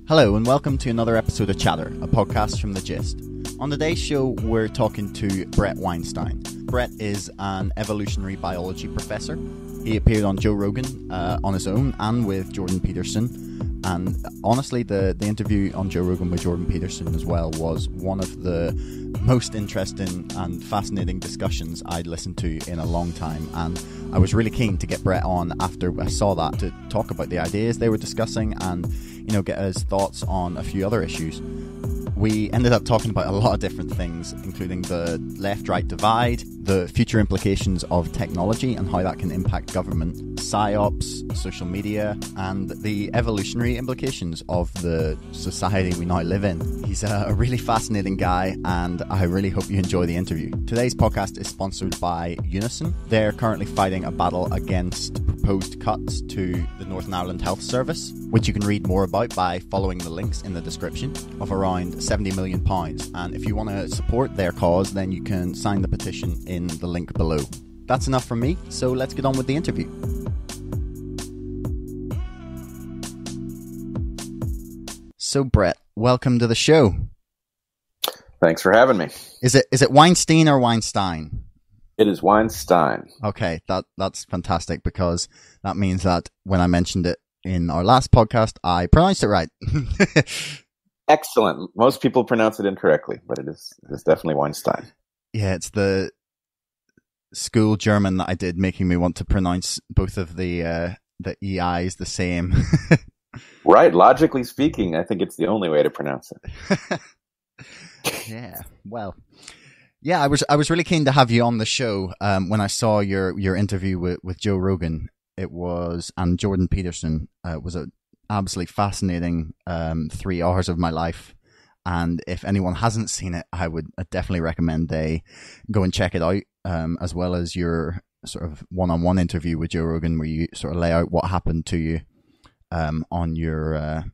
Hello and welcome to another episode of Chatter, a podcast from The Gist. On today's show, we're talking to Bret Weinstein. Bret is an evolutionary biology professor. He appeared on Joe Rogan on his own and with Jordan Peterson. And honestly, the interview on Joe Rogan with Jordan Peterson as well was one of the most interesting and fascinating discussions I'd listened to in a long time. And I was really keen to get Bret on after I saw that to talk about the ideas they were discussing and, you know, get his thoughts on a few other issues. We ended up talking about a lot of different things, including the left-right divide, the future implications of technology and how that can impact government, psyops, social media, and the evolutionary implications of the society we now live in. He's a really fascinating guy, and I really hope you enjoy the interview. Today's podcast is sponsored by Unison. They're currently fighting a battle against proposed cuts to the Northern Ireland Health Service, which you can read more about by following the links in the description, of around £70 million. And if you want to support their cause, then you can sign the petition in the link below. That's enough from me, so let's get on with the interview. So Bret, welcome to the show. Thanks for having me. Is it Weinstein or Weinstein? It is Weinstein. Okay, that's fantastic, because that means that when I mentioned it in our last podcast, I pronounced it right. Excellent. Most people pronounce it incorrectly, but it is definitely Weinstein. Yeah, it's the school German that I did making me want to pronounce both of the EIs the same. Right. Logically speaking, I think it's the only way to pronounce it. Yeah. Well, yeah, I was really keen to have you on the show. When I saw your interview with Joe Rogan, and Jordan Peterson, was an absolutely fascinating 3 hours of my life. And if anyone hasn't seen it, I would definitely recommend they go and check it out, as well as your sort of one-on-one interview with Joe Rogan, where you sort of lay out what happened to you on your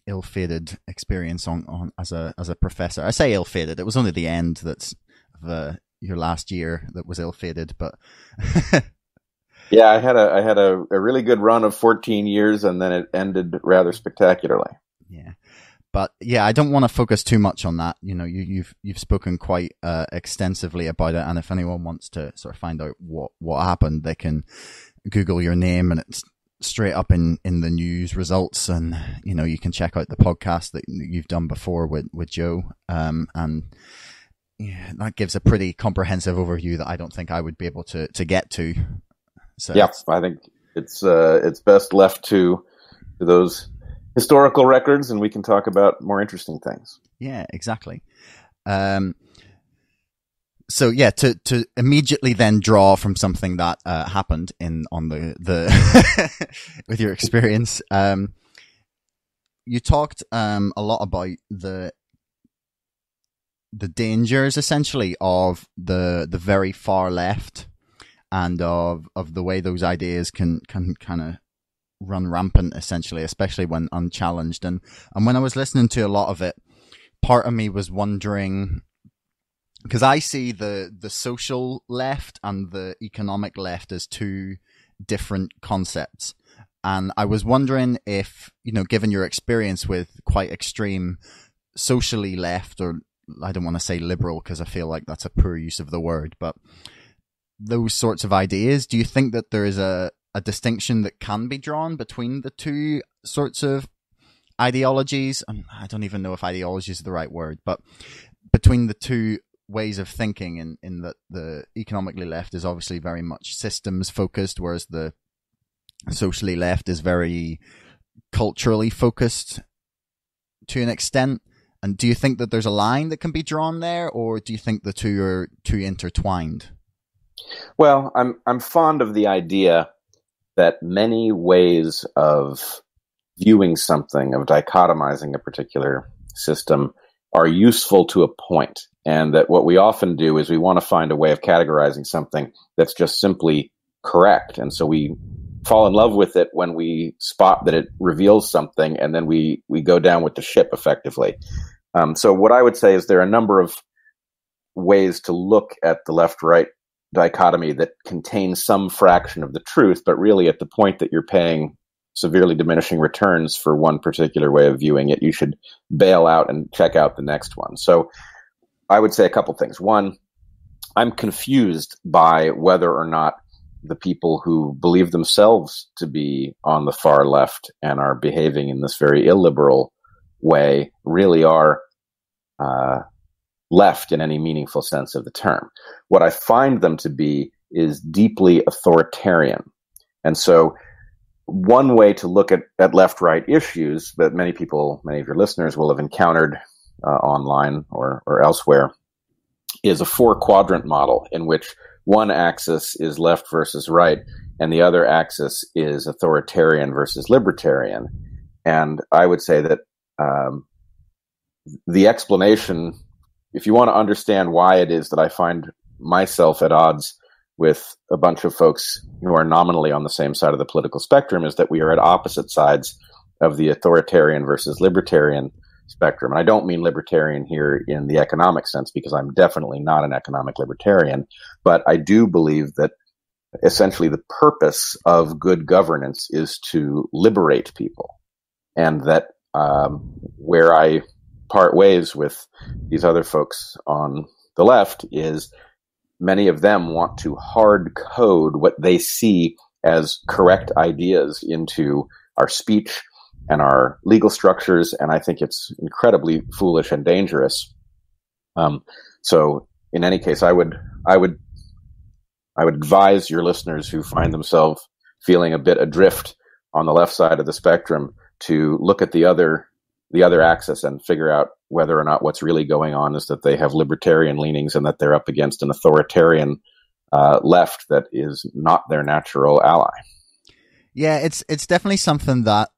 ill-fated experience on as a professor. I say ill-fated; it was only the end that's of your last year that was ill-fated, but. Yeah, I had a really good run of 14 years, and then it ended rather spectacularly. Yeah. But yeah, I don't want to focus too much on that. You know, you've spoken quite extensively about it, and if anyone wants to sort of find out what happened, they can Google your name, and it's straight up in the news results. And you know, you can check out the podcast that you've done before with Joe, and yeah, that gives a pretty comprehensive overview that I don't think I would be able to get to. So yeah, I think it's best left to those historical records, and we can talk about more interesting things. Yeah, exactly. So yeah, to immediately then draw from something that happened on the with your experience, you talked a lot about the dangers essentially of the very far left, and of the way those ideas can kind of run rampant, essentially, especially when unchallenged. And when I was listening to a lot of it, part of me was wondering, because I see the social left and the economic left as two different concepts. And I was wondering if, you know, given your experience with quite extreme socially left, or I don't want to say liberal because I feel like that's a poor use of the word, but those sorts of ideas, do you think that there is a distinction that can be drawn between the two sorts of ideologies? I don't even know if ideology is the right word, but between the two ways of thinking, in that the economically left is obviously very much systems focused, whereas the socially left is very culturally focused to an extent. And do you think that there's a line that can be drawn there, or do you think the two are too intertwined? Well, I'm fond of the idea that many ways of viewing something, of dichotomizing a particular system, are useful to a point, and that what we often do is we want to find a way of categorizing something that's just simply correct, and so we fall in love with it when we spot that it reveals something, and then we go down with the ship effectively. So what I would say is there are a number of ways to look at the left-right dichotomy that contains some fraction of the truth, but really at the point that you're paying severely diminishing returns for one particular way of viewing it, you should bail out and check out the next one. So I would say a couple things. One, I'm confused by whether or not the people who believe themselves to be on the far left and are behaving in this very illiberal way really are left in any meaningful sense of the term. What I find them to be is deeply authoritarian. And so one way to look at left-right issues that many of your listeners will have encountered online or elsewhere is a 4-quadrant model in which one axis is left versus right and the other axis is authoritarian versus libertarian. And I would say that the explanation, if you want to understand why it is that I find myself at odds with a bunch of folks who are nominally on the same side of the political spectrum, is that we are at opposite sides of the authoritarian versus libertarian spectrum. And I don't mean libertarian here in the economic sense, because I'm definitely not an economic libertarian, but I do believe that essentially the purpose of good governance is to liberate people. And that where I part ways with these other folks on the left is many of them want to hard code what they see as correct ideas into our speech and our legal structures, and I think it's incredibly foolish and dangerous. So, in any case, I would advise your listeners who find themselves feeling a bit adrift on the left side of the spectrum to look at the other axis and figure out whether or not what's really going on is that they have libertarian leanings and that they're up against an authoritarian left that is not their natural ally. Yeah, it's definitely something that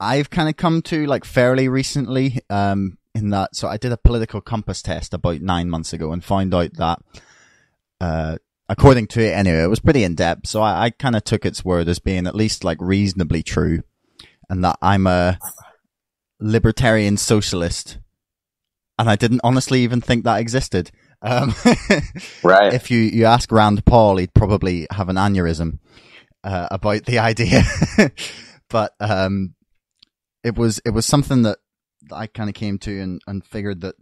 I've kind of come to like fairly recently, in that. So I did a political compass test about 9 months ago and found out that, according to it anyway, it was pretty in depth. So I kind of took its word as being at least like reasonably true, and that I'm a libertarian socialist. And I didn't honestly even think that existed. Right. If you ask Rand Paul, he'd probably have an aneurysm about the idea. But it was something that I kind of came to and figured that,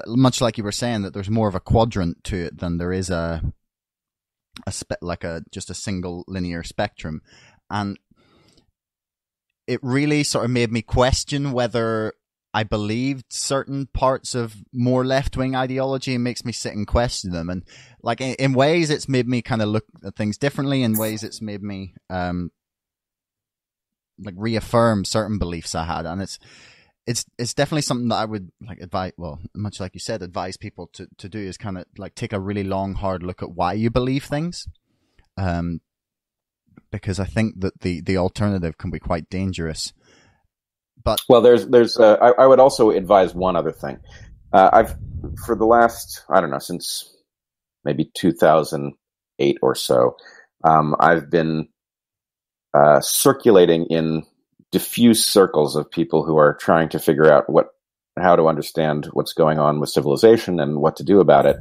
much like you were saying, that there's more of a quadrant to it than there is just a single linear spectrum. And it really sort of made me question whether I believed certain parts of more left-wing ideology, and makes me sit and question them. And like in ways, it's made me kind of look at things differently. In ways, it's made me like reaffirm certain beliefs I had. And it's definitely something that I would like advise. Well, much like you said, advise people to do is kind of like take a really long, hard look at why you believe things. Because I think that the alternative can be quite dangerous. But well, I would also advise one other thing. I've, for the last, I don't know, since maybe 2008 or so, I've been circulating in diffuse circles of people who are trying to figure out how to understand what's going on with civilization and what to do about it.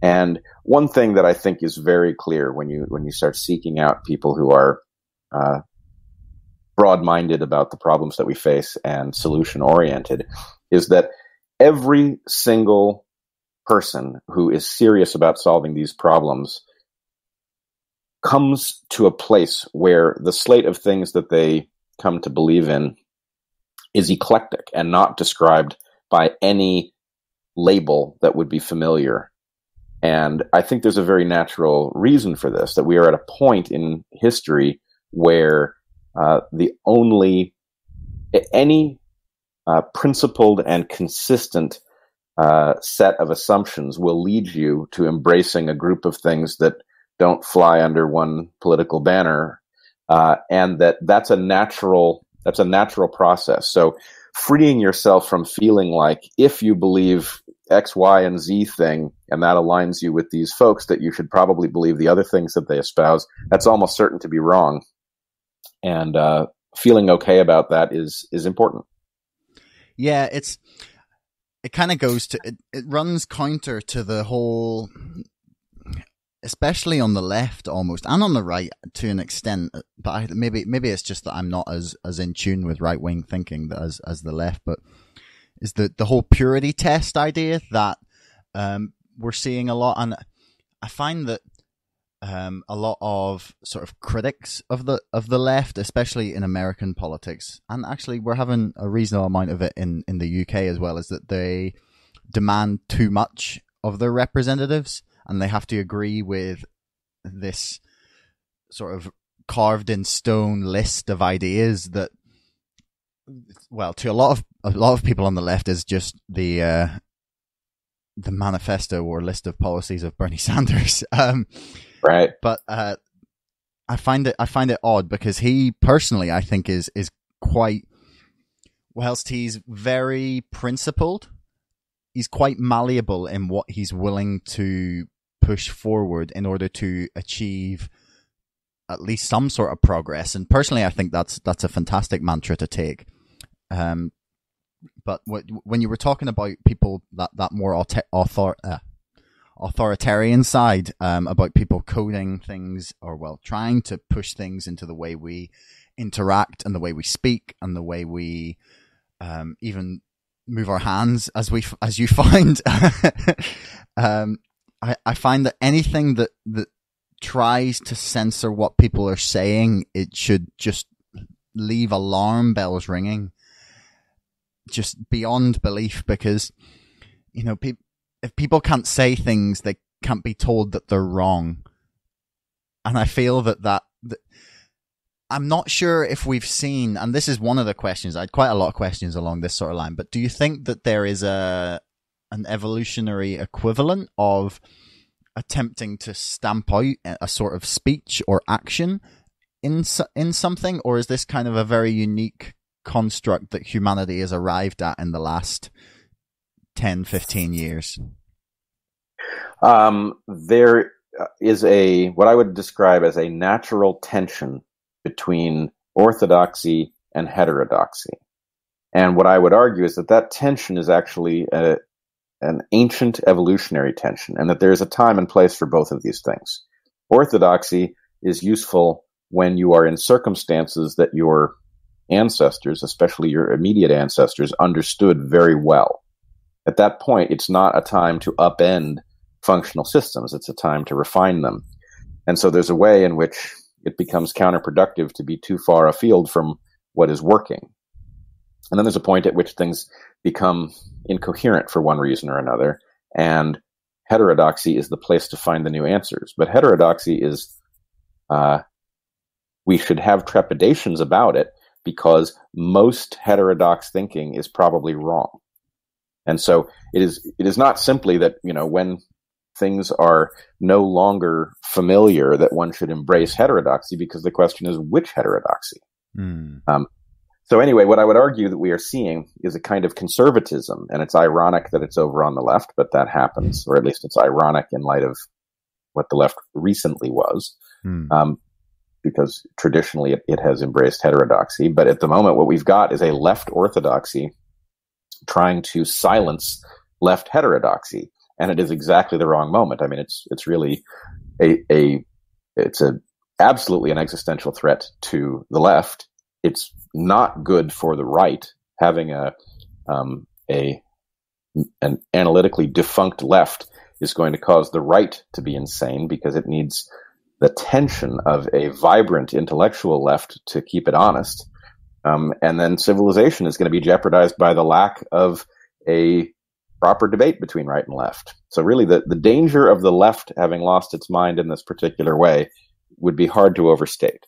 And one thing that I think is very clear when you start seeking out people who are broad-minded about the problems that we face and solution-oriented is that every single person who is serious about solving these problems comes to a place where the slate of things that they come to believe in is eclectic and not described by any label that would be familiar. And I think there's a very natural reason for this, that we are at a point in history where any principled and consistent set of assumptions will lead you to embracing a group of things that don't fly under one political banner, and that's a natural process. So freeing yourself from feeling like if you believe X, Y, and Z thing, and that aligns you with these folks, that you should probably believe the other things that they espouse, that's almost certain to be wrong. And feeling okay about that is important. Yeah, it kind of goes to it runs counter to the whole. especially on the left almost, and on the right to an extent, but maybe it's just that I'm not as in tune with right-wing thinking as the left, but is the whole purity test idea that we're seeing a lot. And I find that a lot of sort of critics of the left, especially in American politics, and actually we're having a reasonable amount of it in the UK as well, is that they demand too much of their representatives, and they have to agree with this sort of carved in stone list of ideas that, well, to a lot of people on the left is just the manifesto or list of policies of Bernie Sanders. Right. But I find it odd because he personally, I think, is quite, whilst he's very principled, he's quite malleable in what he's willing to push forward in order to achieve at least some sort of progress. And personally, I think that's a fantastic mantra to take. But when you were talking about people that more authoritarian side, about people coding things, or well, trying to push things into the way we interact and the way we speak and the way we even move our hands, as you find, I find that anything that tries to censor what people are saying, it should just leave alarm bells ringing, just beyond belief, because, you know, if people can't say things, they can't be told that they're wrong. And I feel that I'm not sure if we've seen, and this is one of the questions, I had quite a lot of questions along this sort of line, but do you think that there is an evolutionary equivalent of attempting to stamp out a sort of speech or action in something, or is this kind of a very unique construct that humanity has arrived at in the last 10, 15 years? There is what I would describe as a natural tension between orthodoxy and heterodoxy. And what I would argue is that tension is actually an ancient evolutionary tension, and that there is a time and place for both of these things. Orthodoxy is useful when you are in circumstances that your ancestors, especially your immediate ancestors, understood very well. At that point, it's not a time to upend functional systems. It's a time to refine them. And so there's a way in which it becomes counterproductive to be too far afield from what is working. And then there's a point at which things become incoherent for one reason or another, and heterodoxy is the place to find the new answers. But heterodoxy is, we should have trepidations about it, because most heterodox thinking is probably wrong. And so it is not simply that, you know, when things are no longer familiar that one should embrace heterodoxy, because the question is which heterodoxy. So anyway, what I would argue that we are seeing is a kind of conservatism, and it's ironic that it's over on the left, but that happens, or at least it's ironic in light of what the left recently was, because traditionally it has embraced heterodoxy. But at the moment, what we've got is a left orthodoxy trying to silence left heterodoxy, and it is exactly the wrong moment. I mean, it's really it's absolutely an existential threat to the left. It's not good for the right. Having an analytically defunct left is going to cause the right to be insane, because it needs the tension of a vibrant intellectual left to keep it honest. And then civilization is going to be jeopardized by the lack of a proper debate between right and left. So really the danger of the left having lost its mind in this particular way would be hard to overstate.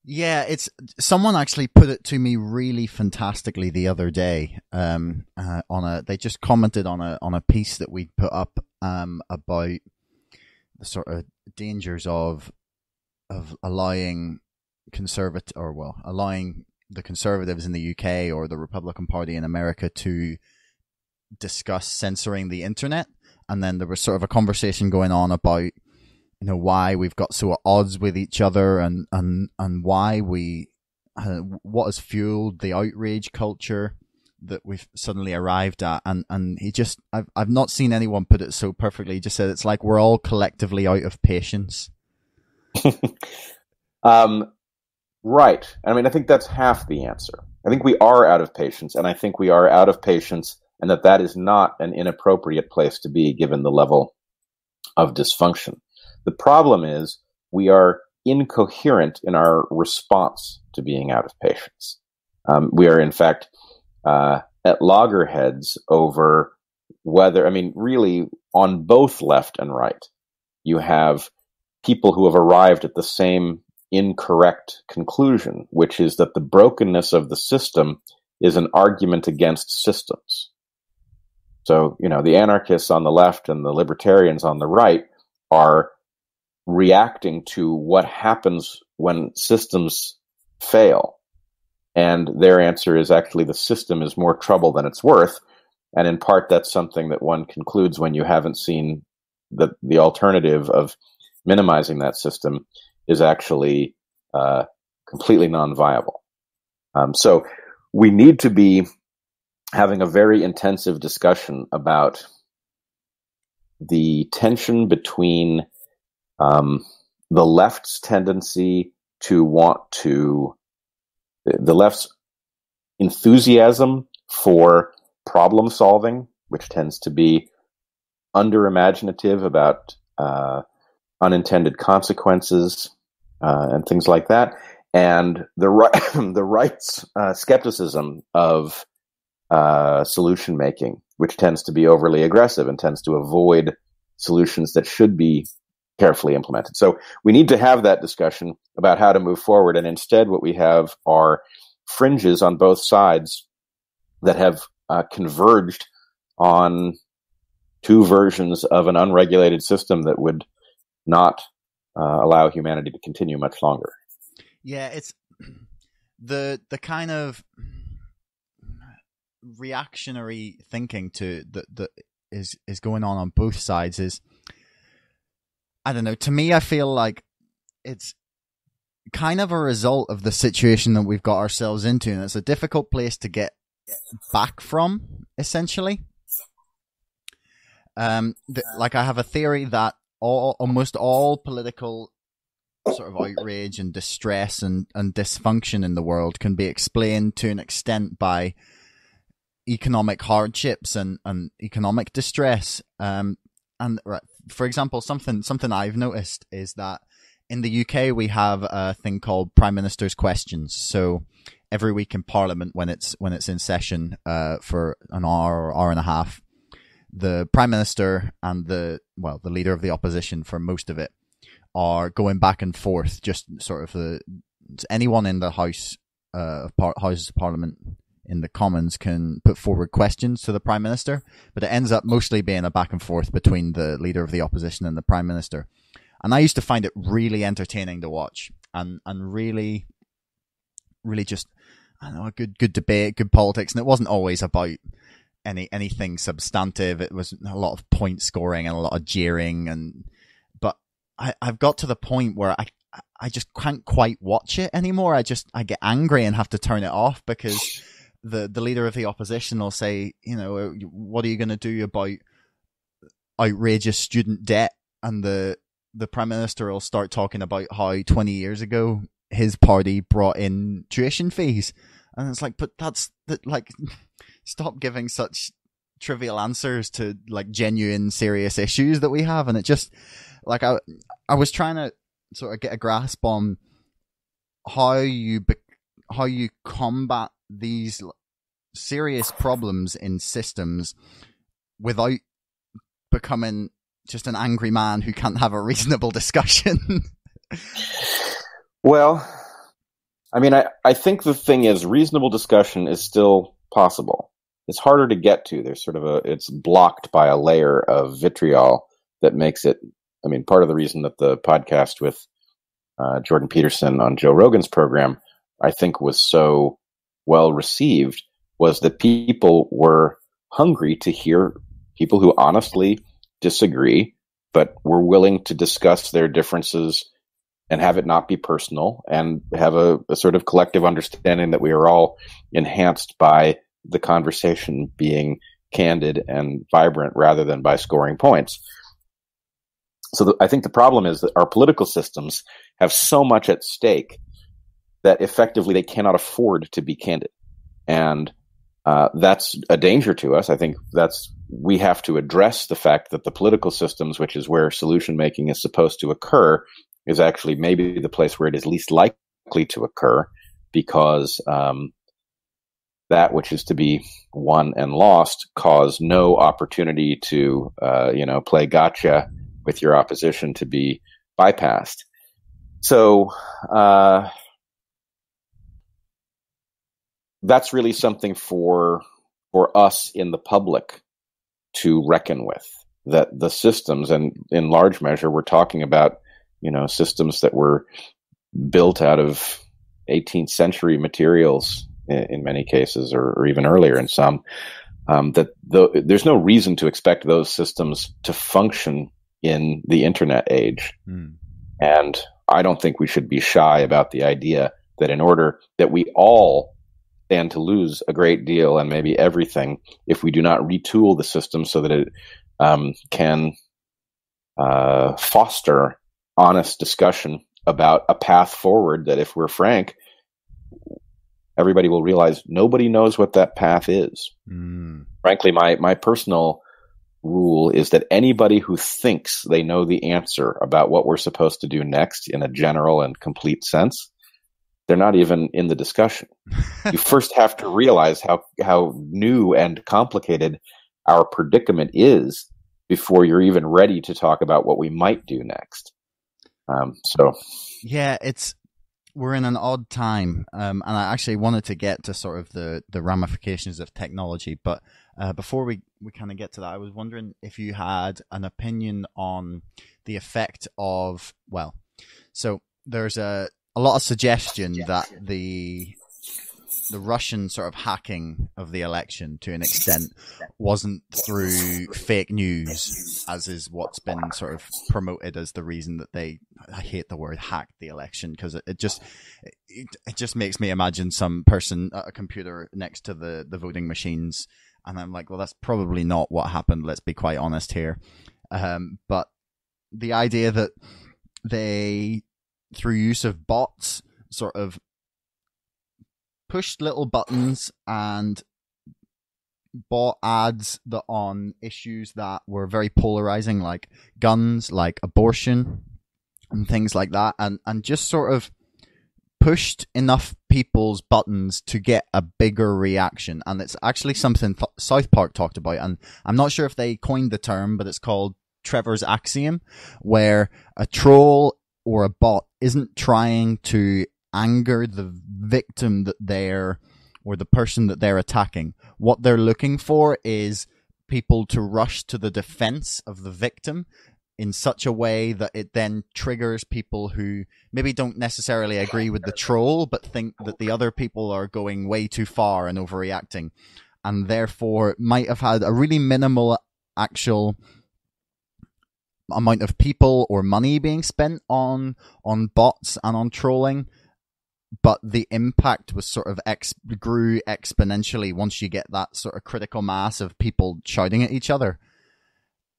Yeah, someone actually put it to me really fantastically the other day. They just commented on a piece that we put up about the sort of dangers of allowing allowing the conservatives in the UK or the Republican Party in America to discuss censoring the internet. And then there was sort of a conversation going on about, you know, why we've got so at odds with each other, and why what has fueled the outrage culture that we've suddenly arrived at, and he just I've not seen anyone put it so perfectly. He just said it's like we're all collectively out of patience. Right. I mean, I think that's half the answer. I think we are out of patience, and I think we are out of patience, and that is not an inappropriate place to be given the level of dysfunction. The problem is we are incoherent in our response to being out of patience. We are, in fact, at loggerheads over whether, I mean, really on both left and right, you have people who have arrived at the same incorrect conclusion, which is that the brokenness of the system is an argument against systems. So, the anarchists on the left and the libertarians on the right are reacting to what happens when systems fail. And their answer is actually the system is more trouble than it's worth. And in part, that's something that one concludes when you haven't seen the alternative of minimizing that system is actually completely non-viable. So we need to be having a very intensive discussion about the tension between the left's tendency to the left's enthusiasm for problem solving, which tends to be under-imaginative about unintended consequences and things like that, and the right's skepticism of solution making, which tends to be overly aggressive and tends to avoid solutions that should be carefully implemented. So we need to have that discussion about how to move forward, and instead what we have are fringes on both sides that have converged on two versions of an unregulated system that would not allow humanity to continue much longer. Yeah, it's the kind of reactionary thinking to that is going on both sides is, I don't know, to me I feel like it's kind of a result of the situation that we've got ourselves into, and it's a difficult place to get back from, essentially. Like, I have a theory that almost all political sort of outrage and distress and dysfunction in the world can be explained to an extent by economic hardships and economic distress. And for example, something I've noticed is that in the UK we have a thing called Prime Minister's Questions. So every week in Parliament, when it's in session for an hour or hour and a half, the Prime Minister and the leader of the opposition for most of it are going back and forth, just sort of anyone in the Houses of Parliament in the Commons can put forward questions to the Prime Minister, but it ends up mostly being a back and forth between the leader of the opposition and the Prime Minister. And I used to find it really entertaining to watch, and really, really just, I don't know, a good debate, good politics. And it wasn't always about anything substantive. It was a lot of point scoring and a lot of jeering, but I've got to the point where I just can't quite watch it anymore. I get angry and have to turn it off, because the leader of the opposition will say, what are you going to do about outrageous student debt? And the Prime Minister will start talking about how 20 years ago his party brought in tuition fees. And it's like, but stop giving such trivial answers to like genuine, serious issues that we have. And it just, like, I was trying to sort of get a grasp on how you combat these serious problems in systems without becoming just an angry man who can't have a reasonable discussion. Well, I mean, I think the thing is, reasonable discussion is still possible. It's harder to get to. There's sort of it's blocked by a layer of vitriol that makes it, I mean, part of the reason that the podcast with Jordan Peterson on Joe Rogan's program, I think, was so well received, was that people were hungry to hear people who honestly disagree, but were willing to discuss their differences and have it not be personal, and have a sort of collective understanding that we are all enhanced by the conversation being candid and vibrant rather than by scoring points. So I think the problem is that our political systems have so much at stake that effectively they cannot afford to be candid. And that's a danger to us. I think we have to address the fact that the political systems, which is where solution making is supposed to occur, is actually maybe the place where it is least likely to occur, because that which is to be won and lost cause no opportunity to play gotcha with your opposition to be bypassed. So that's really something for us in the public to reckon with. That the systems, and in large measure, we're talking about systems that were built out of 18th century materials in many cases, or even earlier in some. There's no reason to expect those systems to function in the internet age. And I don't think we should be shy about the idea that in order that we all stand to lose a great deal and maybe everything if we do not retool the system so that it can foster honest discussion about a path forward that, if we're frank, everybody will realize nobody knows what that path is. Frankly, my personal rule is that anybody who thinks they know the answer about what we're supposed to do next in a general and complete sense, they're not even in the discussion. You first have to realize how new and complicated our predicament is before you're even ready to talk about what we might do next. Yeah, we're in an odd time, and I actually wanted to get to sort of the ramifications of technology, but before we kind of get to that, I was wondering if you had an opinion on the effect of, so there's a lot of suggestion that the Russian sort of hacking of the election, to an extent, wasn't through fake news, as is what's been sort of promoted as the reason that I hate the word hacked the election, because it just makes me imagine some person at a computer next to the voting machines, and I'm like, well, that's probably not what happened, let's be quite honest here. But the idea that they, through use of bots, sort of pushed little buttons and bought ads that on issues that were very polarizing, like guns, like abortion, and things like that, and just sort of pushed enough people's buttons to get a bigger reaction. And it's actually something South Park talked about, and I'm not sure if they coined the term, but it's called Trevors' axiom, where a troll or a bot isn't trying to anger the victim or the person that they're attacking. What they're looking for is people to rush to the defense of the victim in such a way that it then triggers people who maybe don't necessarily agree with the troll, but think that the other people are going way too far and overreacting, and therefore might have had a really minimal actual amount of people or money being spent on bots and on trolling, but the impact was sort of grew exponentially once you get that sort of critical mass of people shouting at each other.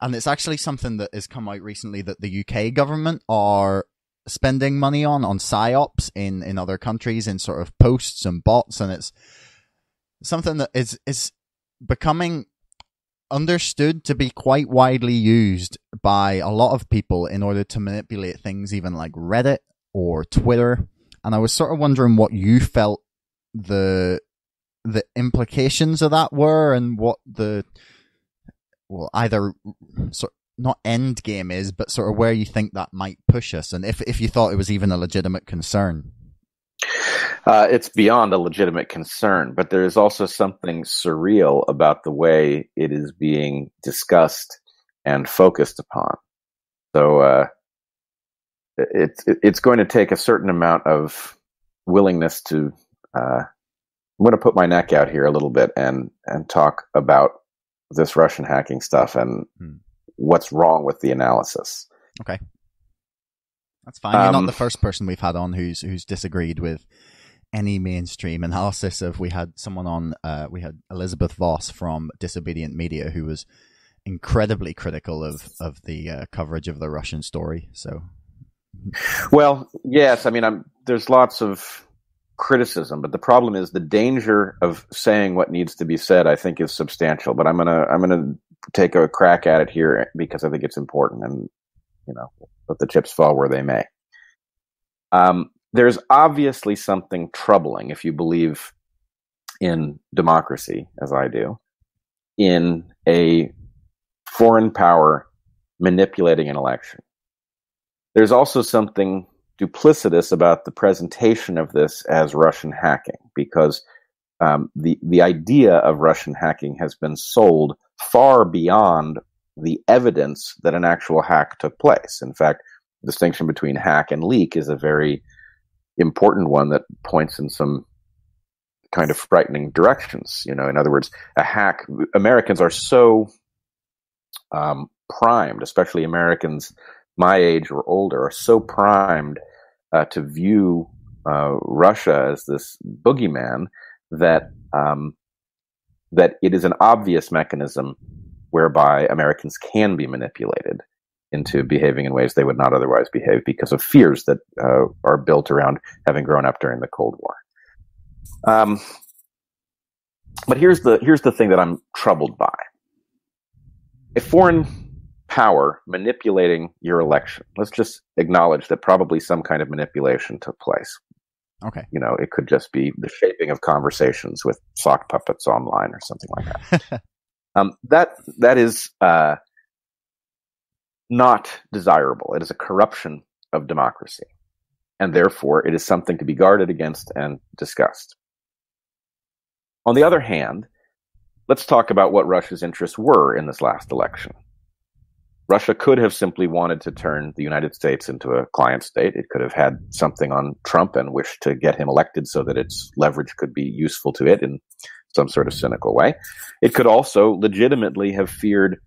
And it's actually something that has come out recently that the UK government are spending money on psyops in other countries, in sort of posts and bots, and it's something that is becoming understood to be quite widely used by a lot of people in order to manipulate things, even like Reddit or Twitter. And I was sort of wondering what you felt the implications of that were, and what either sort of not end game is, but sort of where you think that might push us, and if you thought it was even a legitimate concern. It's beyond a legitimate concern, but there is also something surreal about the way it is being discussed and focused upon. So it's going to take a certain amount of willingness to. I'm going to put my neck out here a little bit and talk about this Russian hacking stuff and what's wrong with the analysis. Okay, that's fine. You're not the first person we've had on who's disagreed with any mainstream analysis of. We had someone on. We had Elizabeth Voss from Disobedient Media, who was incredibly critical of the coverage of the Russian story. So, well, yes, I mean, there's lots of criticism, but the problem is the danger of saying what needs to be said, I think, is substantial. But I'm gonna take a crack at it here because I think it's important, and let the chips fall where they may. There's obviously something troubling, if you believe in democracy, as I do, in a foreign power manipulating an election. There's also something duplicitous about the presentation of this as Russian hacking, because the idea of Russian hacking has been sold far beyond the evidence that an actual hack took place. In fact, the distinction between hack and leak is a very important one that points in some kind of frightening directions. In other words, a hack, Americans are so primed, especially Americans my age or older, are so primed to view Russia as this boogeyman that it is an obvious mechanism whereby Americans can be manipulated into behaving in ways they would not otherwise behave because of fears that are built around having grown up during the Cold War. But here's the thing that I'm troubled by. A foreign power manipulating your election. Let's just acknowledge that probably some kind of manipulation took place. Okay. It could just be the shaping of conversations with sock puppets online or something like that. That is not desirable. It is a corruption of democracy, and therefore it is something to be guarded against and discussed. On the other hand, let's talk about what Russia's interests were in this last election. Russia could have simply wanted to turn the United States into a client state. It could have had something on Trump and wished to get him elected so that its leverage could be useful to it in some sort of cynical way. It could also legitimately have feared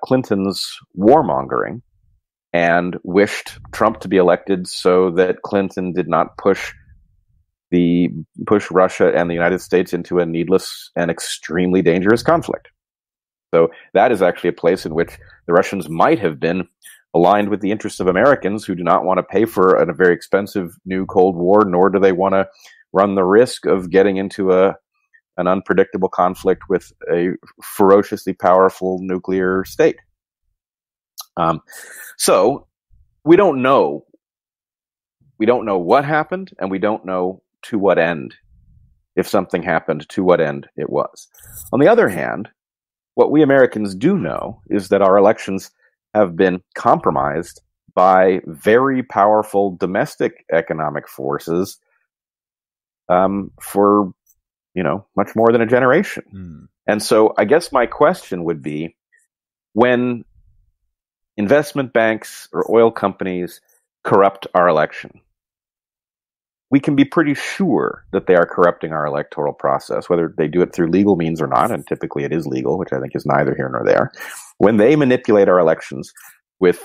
Clinton's warmongering and wished Trump to be elected so that Clinton did not push Russia and the United States into a needless and extremely dangerous conflict. So that is actually a place in which the Russians might have been aligned with the interests of Americans who do not want to pay for a very expensive new Cold War, nor do they want to run the risk of getting into an unpredictable conflict with a ferociously powerful nuclear state. So we don't know. We don't know what happened, and we don't know to what end, if something happened, to what end it was. On the other hand, what we Americans do know is that our elections have been compromised by very powerful domestic economic forces for much more than a generation. And so I guess my question would be, when investment banks or oil companies corrupt our election, we can be pretty sure that they are corrupting our electoral process, whether they do it through legal means or not, and typically it is legal, which I think is neither here nor there. When they manipulate our elections with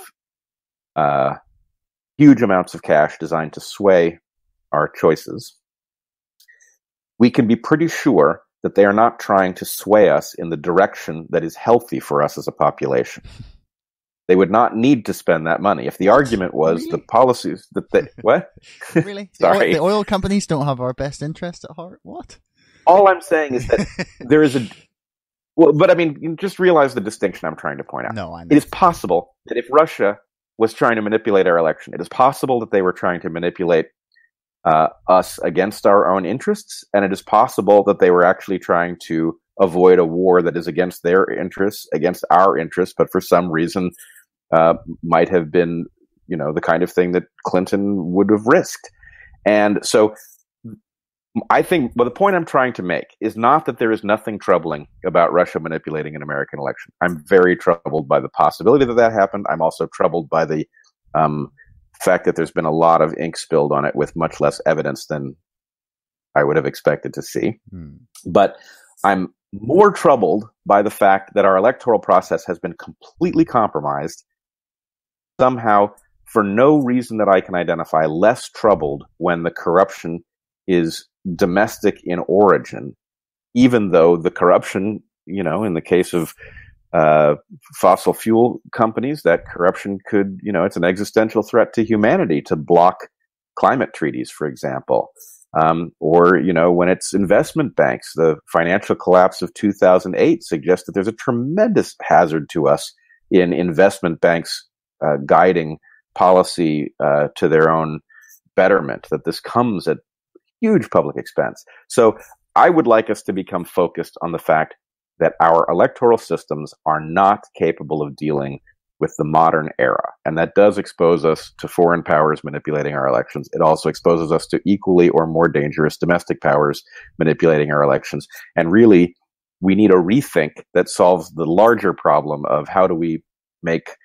huge amounts of cash designed to sway our choices, we can be pretty sure that they are not trying to sway us in the direction that is healthy for us as a population. They would not need to spend that money. If the argument was the policies that they... What? Really? Sorry. The oil companies don't have our best interest at heart? What? All I'm saying is that there is a... Well, but I mean, just realize the distinction I'm trying to point out. No, I know. It is possible that if Russia was trying to manipulate our election, it is possible that they were trying to manipulate us against our own interests, and it is possible that they were actually trying to avoid a war that is against their interests, against our interests, but for some reason might have been, the kind of thing that Clinton would have risked. And so I think, the point I'm trying to make is not that there is nothing troubling about Russia manipulating an American election. I'm very troubled by the possibility that happened. I'm also troubled by the fact that there's been a lot of ink spilled on it with much less evidence than I would have expected to see. But I'm more troubled by the fact that our electoral process has been completely compromised, somehow, for no reason that I can identify, less troubled when the corruption is domestic in origin, even though the corruption, in the case of fossil fuel companies, that corruption could, it's an existential threat to humanity to block climate treaties, for example. Or, when it's investment banks, the financial collapse of 2008 suggests that there's a tremendous hazard to us in investment banks guiding policy to their own betterment, that this comes at huge public expense. So I would like us to become focused on the fact that our electoral systems are not capable of dealing with the modern era. And that does expose us to foreign powers manipulating our elections. It also exposes us to equally or more dangerous domestic powers manipulating our elections. And really, we need a rethink that solves the larger problem of how do we make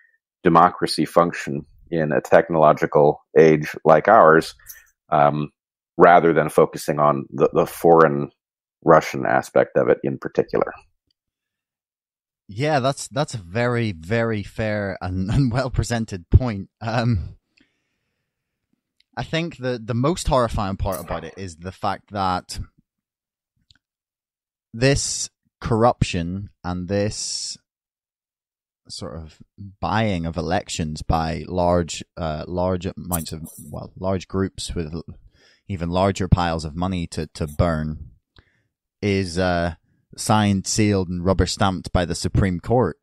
democracy function in a technological age like ours, rather than focusing on the foreign Russian aspect of it in particular. Yeah, that's a very, very fair and well presented point. I think the most horrifying part about it is the fact that this corruption and this sort of buying of elections by large amounts of, large groups with even larger piles of money to burn is signed, sealed, and rubber stamped by the Supreme Court.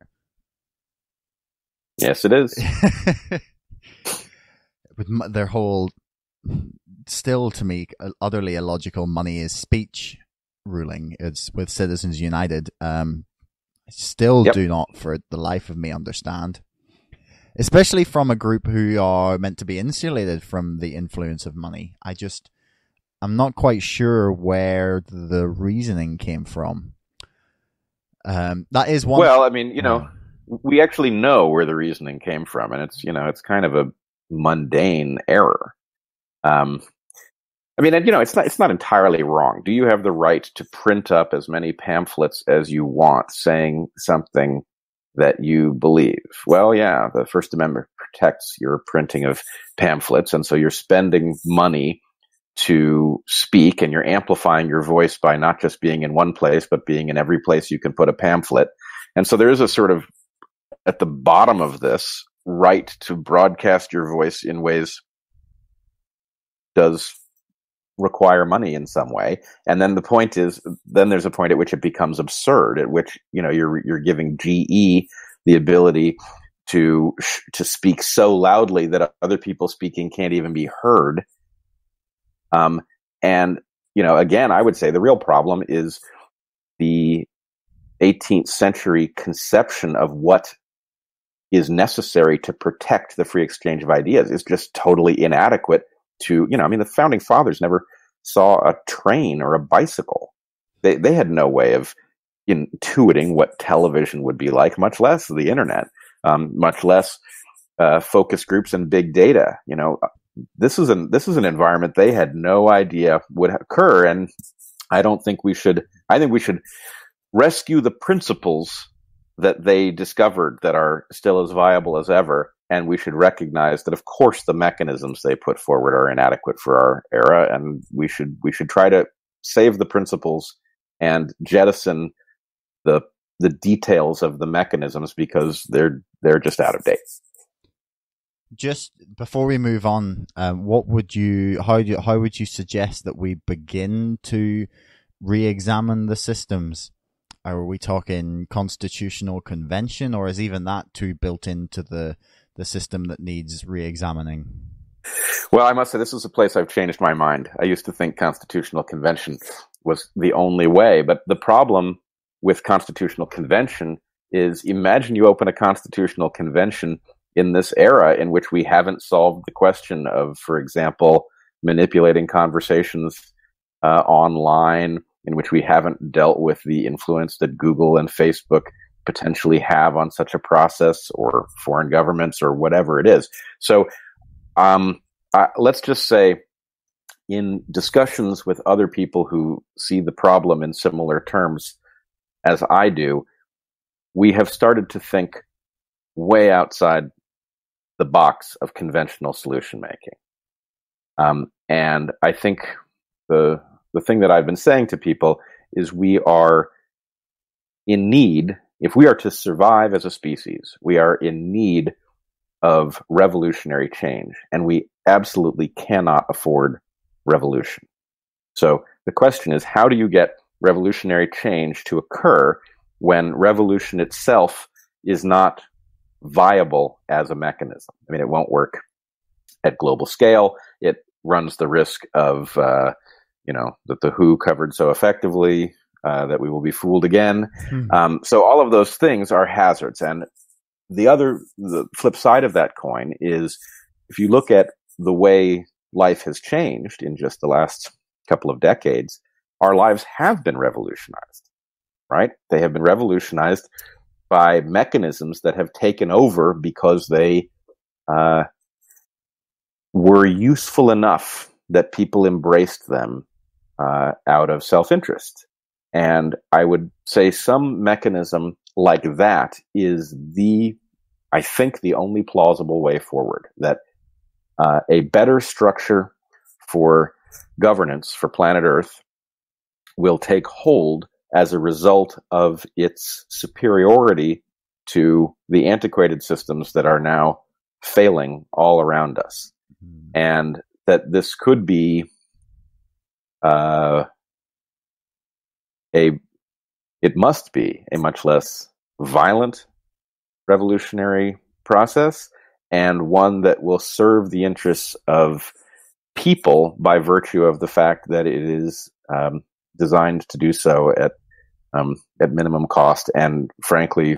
Yes, it is. With their whole, still to me, utterly illogical money is speech ruling. It's with Citizens United. Still do not, for the life of me, understand. Especially from a group who are meant to be insulated from the influence of money. I'm not quite sure where the reasoning came from. That is one. Well, I mean, we actually know where the reasoning came from, and it's kind of a mundane error. It's not entirely wrong. Do you have the right to print up as many pamphlets as you want saying something that you believe? Well, yeah, the First Amendment protects your printing of pamphlets, and so you're spending money to speak, and you're amplifying your voice by not just being in one place, but being in every place you can put a pamphlet. And so there is a sort of, at the bottom of this, right to broadcast your voice in ways does require money in some way. And then the point is, then there's a point at which it becomes absurd, at which, you're giving GE the ability to speak so loudly that other people speaking can't even be heard. Again, I would say the real problem is the 18th century conception of what is necessary to protect the free exchange of ideas is just totally inadequate to, the founding fathers never saw a train or a bicycle. They had no way of intuiting what television would be like, much less the internet, much less focus groups and big data. This is an environment they had no idea would occur, and I think we should rescue the principles that they discovered that are still as viable as ever, and we should recognize that, of course, the mechanisms they put forward are inadequate for our era, and we should try to save the principles and jettison the details of the mechanisms because they're just out of date. Just before we move on, how would you suggest that we begin to re-examine the systems? Are we talking constitutional convention, or is even that too built into the system that needs re-examining? Well, I must say this is a place I've changed my mind. I used to think constitutional convention was the only way, but the problem with constitutional convention is, imagine you open a constitutional convention in this era in which we haven't solved the question of, for example, manipulating conversations online, in which we haven't dealt with the influence that Google and Facebook potentially have on such a process, or foreign governments, or whatever it is. So let's just say, in discussions with other people who see the problem in similar terms as I do, we have started to think way outside the box of conventional solution making. And I think the thing that I've been saying to people is we are in need, if we are to survive as a species, we are in need of revolutionary change, and we absolutely cannot afford revolution. So the question is, how do you get revolutionary change to occur when revolution itself is not viable as a mechanism? I mean, it won't work at global scale. It runs the risk of, that the WHO covered so effectively that we will be fooled again. So all of those things are hazards. And the flip side of that coin is, if you look at the way life has changed in just the last couple of decades, our lives have been revolutionized, right? They have been revolutionized by mechanisms that have taken over because they were useful enough that people embraced them out of self-interest. And I would say some mechanism like that is I think the only plausible way forward, that a better structure for governance for planet Earth will take hold as a result of its superiority to the antiquated systems that are now failing all around us. And that this could be it must be a much less violent revolutionary process, and one that will serve the interests of people by virtue of the fact that it is designed to do so at minimum cost, and frankly,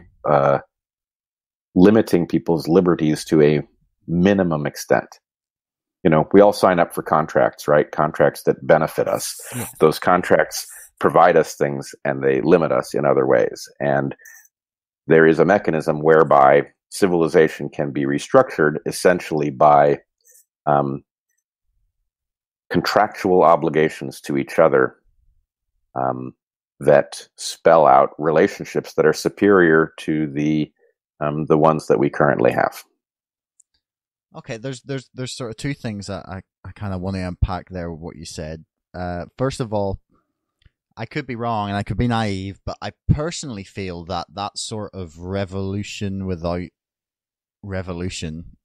limiting people's liberties to a minimum extent. We all sign up for contracts, right? Contracts that benefit us. Yeah. Those contracts provide us things and they limit us in other ways. And there is a mechanism whereby civilization can be restructured essentially by contractual obligations to each other that spell out relationships that are superior to the ones that we currently have. Okay, there's sort of two things that I kind of want to unpack there with what you said. First of all, I could be wrong and I could be naive, but I personally feel that that sort of revolution without revolution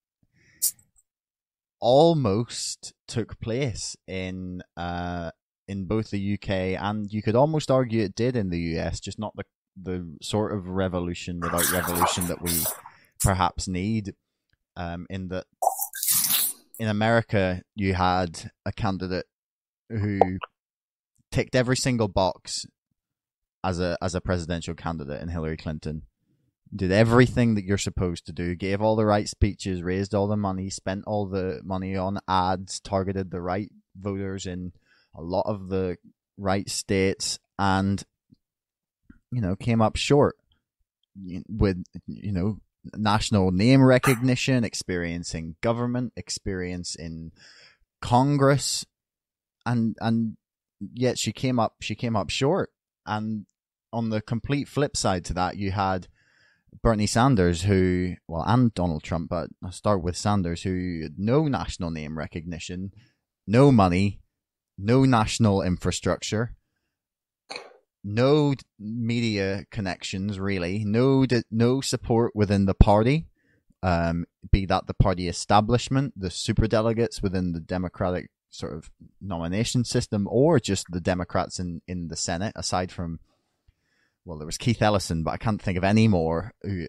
almost took place in both the UK, and you could almost argue it did in the US, just not the sort of revolution without revolution that we perhaps need. In America, you had a candidate who ticked every single box as a presidential candidate in Hillary Clinton. Did everything that you're supposed to do, gave all the right speeches, raised all the money, spent all the money on ads, targeted the right voters in a lot of the right states, and came up short with national name recognition, experience in government, experience in Congress, and yet she came up short. And on the complete flip side to that, you had Bernie Sanders, and Donald Trump, but I'll start with Sanders, who had no national name recognition, no money, no national infrastructure, no media connections, really, no support within the party, be that the party establishment, the superdelegates within the Democratic sort of nomination system, or just the Democrats in the Senate, aside from, well, there was Keith Ellison, but I can't think of any more who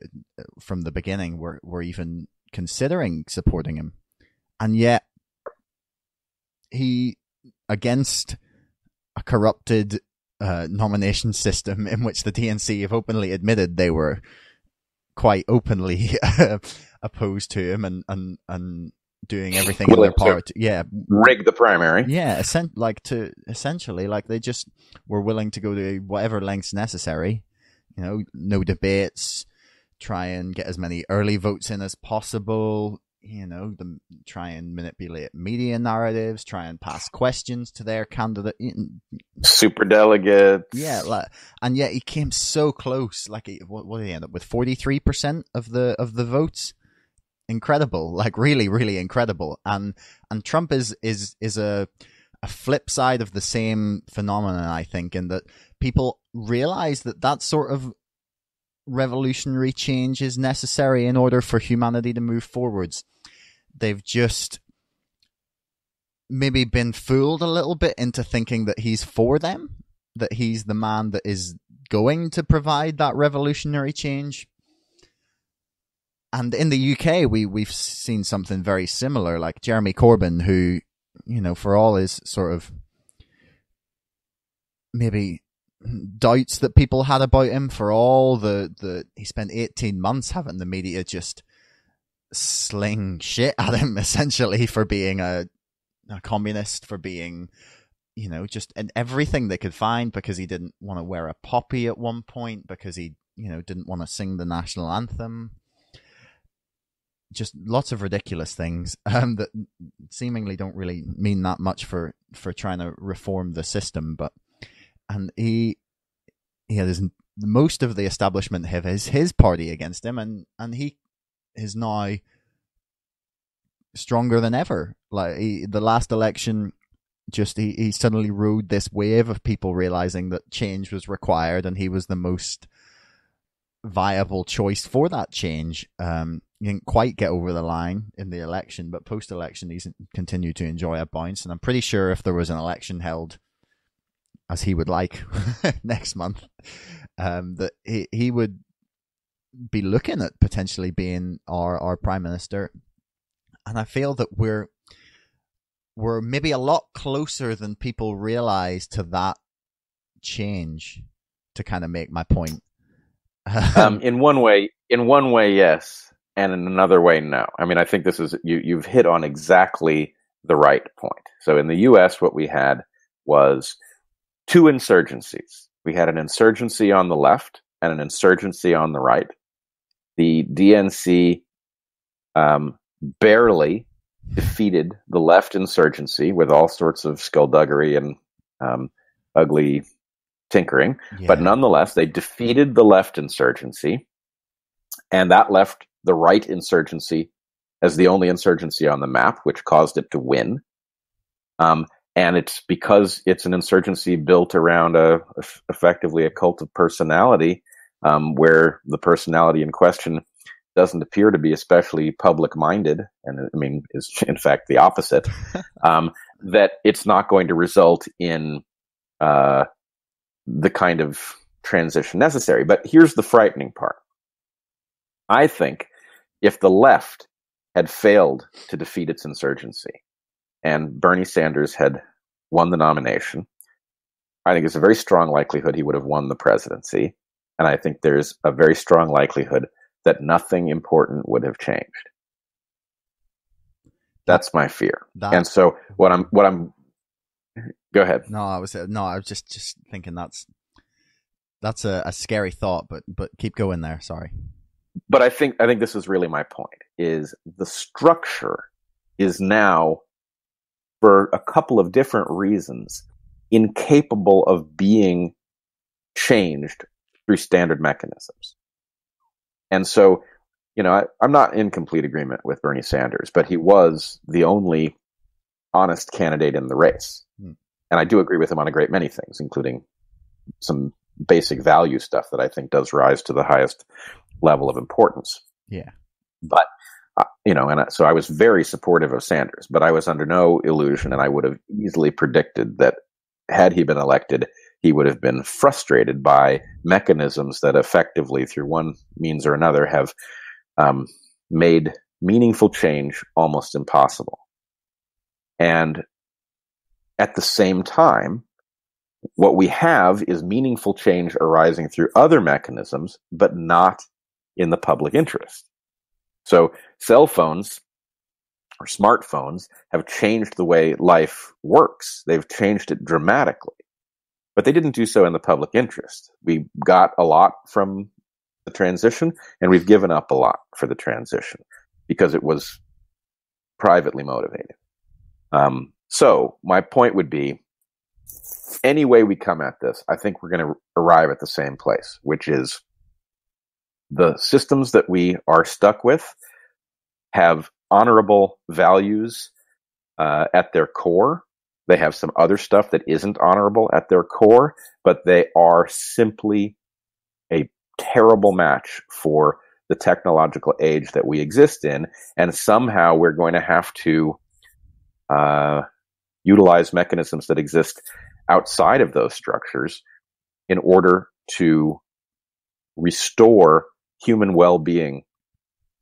from the beginning were even considering supporting him. And yet he, against a corrupted nomination system in which the DNC have openly admitted they were quite openly opposed to him and doing everything in their power to rig the primary. Yeah, essentially, they just were willing to go to whatever lengths necessary. No debates, try and get as many early votes in as possible. Try and manipulate media narratives, try and pass questions to their candidate. Super delegates. Yeah, and yet he came so close. What did he end up with? 43% of the votes. Incredible, really, really incredible. And Trump is a a flip side of the same phenomenon, I think, in that people realize that that sort of revolutionary change is necessary in order for humanity to move forwards. They've just maybe been fooled a little bit into thinking that he's for them, that he's the man that is going to provide that revolutionary change. And in the UK, we've seen something very similar, like Jeremy Corbyn, who, for all his sort of maybe doubts that people had about him, for all he spent 18 months having the media just sling shit at him, essentially, for being a communist, for being, just in everything they could find, because he didn't want to wear a poppy at one point, because he, didn't want to sing the national anthem. Just lots of ridiculous things that seemingly don't really mean that much for trying to reform the system. And he had most of the establishment have his party against him, and he is now stronger than ever. Like the last election, just he suddenly rode this wave of people realizing that change was required, and he was the most viable choice for that change. He didn't quite get over the line in the election, but post-election he's continued to enjoy a bounce. And I'm pretty sure if there was an election held, as he would like, next month, that he would be looking at potentially being our prime minister. And I feel that we're maybe a lot closer than people realize to that change, to kind of make my point. In one way, yes. And in another way, no. I mean, I think this is, you've hit on exactly the right point. So in the U.S., what we had was two insurgencies. We had an insurgency on the left and an insurgency on the right. The DNC barely defeated the left insurgency with all sorts of skullduggery and ugly tinkering. Yeah. But nonetheless, they defeated the left insurgency, and that left the right insurgency as the only insurgency on the map, which caused it to win. And it's because it's an insurgency built around effectively a cult of personality, where the personality in question doesn't appear to be especially public-minded, and I mean, is in fact the opposite, that it's not going to result in the kind of transition necessary. But here's the frightening part. I think if the left had failed to defeat its insurgency and Bernie Sanders had won the nomination, I think there's a very strong likelihood he would have won the presidency. And I think there's a very strong likelihood that nothing important would have changed. That's my fear. And so what I'm go ahead. No, I was just thinking that's a scary thought, but keep going there. Sorry. But I think this is really my point, is the structure is now, for a couple of different reasons, incapable of being changed through standard mechanisms. And so, I'm not in complete agreement with Bernie Sanders, but he was the only honest candidate in the race. And I do agree with him on a great many things, including some basic value stuff that I think does rise to the highest level of importance. Yeah. But, so I was very supportive of Sanders, but I was under no illusion, and I would have easily predicted that had he been elected, he would have been frustrated by mechanisms that effectively, through one means or another, have made meaningful change almost impossible. And at the same time, what we have is meaningful change arising through other mechanisms, but not in the public interest. So cell phones or smartphones have changed the way life works. They've changed it dramatically, but they didn't do so in the public interest. We got a lot from the transition, and we've given up a lot for the transition because it was privately motivated. So my point would be, any way we come at this, I think we're going to arrive at the same place, which is the systems that we are stuck with have honorable values at their core, They have some other stuff that isn't honorable at their core, but they are simply a terrible match for the technological age that we exist in. And somehow we're going to have to utilize mechanisms that exist outside of those structures in order to restore human well-being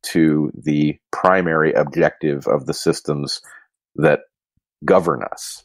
to the primary objective of the systems that govern us.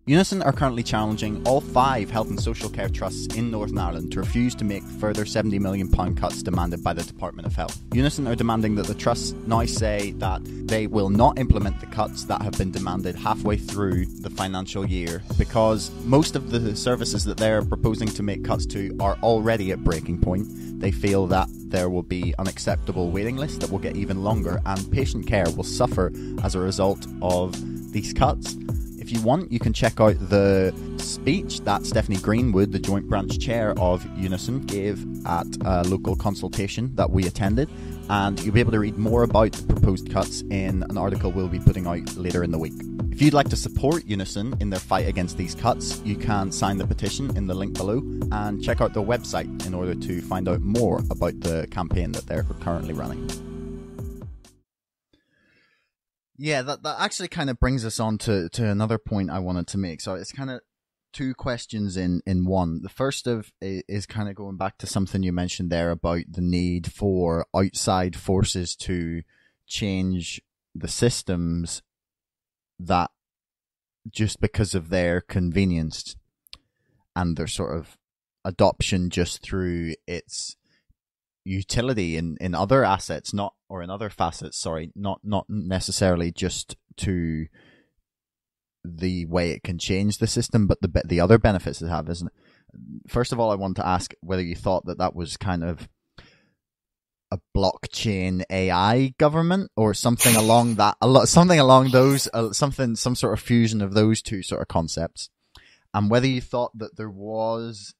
Unison are currently challenging all 5 health and social care trusts in Northern Ireland to refuse to make further £70 million cuts demanded by the Department of Health. Unison are demanding that the trusts now say that they will not implement the cuts that have been demanded halfway through the financial year, because most of the services that they're proposing to make cuts to are already at breaking point. They feel that there will be unacceptable waiting lists that will get even longer, and patient care will suffer as a result of these cuts. If you want, you can check out the speech that Stephanie Greenwood, the Joint Branch Chair of Unison, gave at a local consultation that we attended, and you'll be able to read more about the proposed cuts in an article we'll be putting out later in the week. If you'd like to support Unison in their fight against these cuts, you can sign the petition in the link below and check out their website in order to find out more about the campaign that they're currently running. Yeah, that actually kind of brings us on to another point I wanted to make. So it's kind of 2 questions in one. The first of is kind of going back to something you mentioned there about the need for outside forces to change the systems that just because of their convenience and their sort of adoption just through its utility in other assets, not necessarily just to the way it can change the system, but the other benefits it have, isn't it? First of all, I want to ask whether you thought that was kind of a blockchain AI government or something along those, some sort of fusion of those 2 sort of concepts, and whether you thought that there was,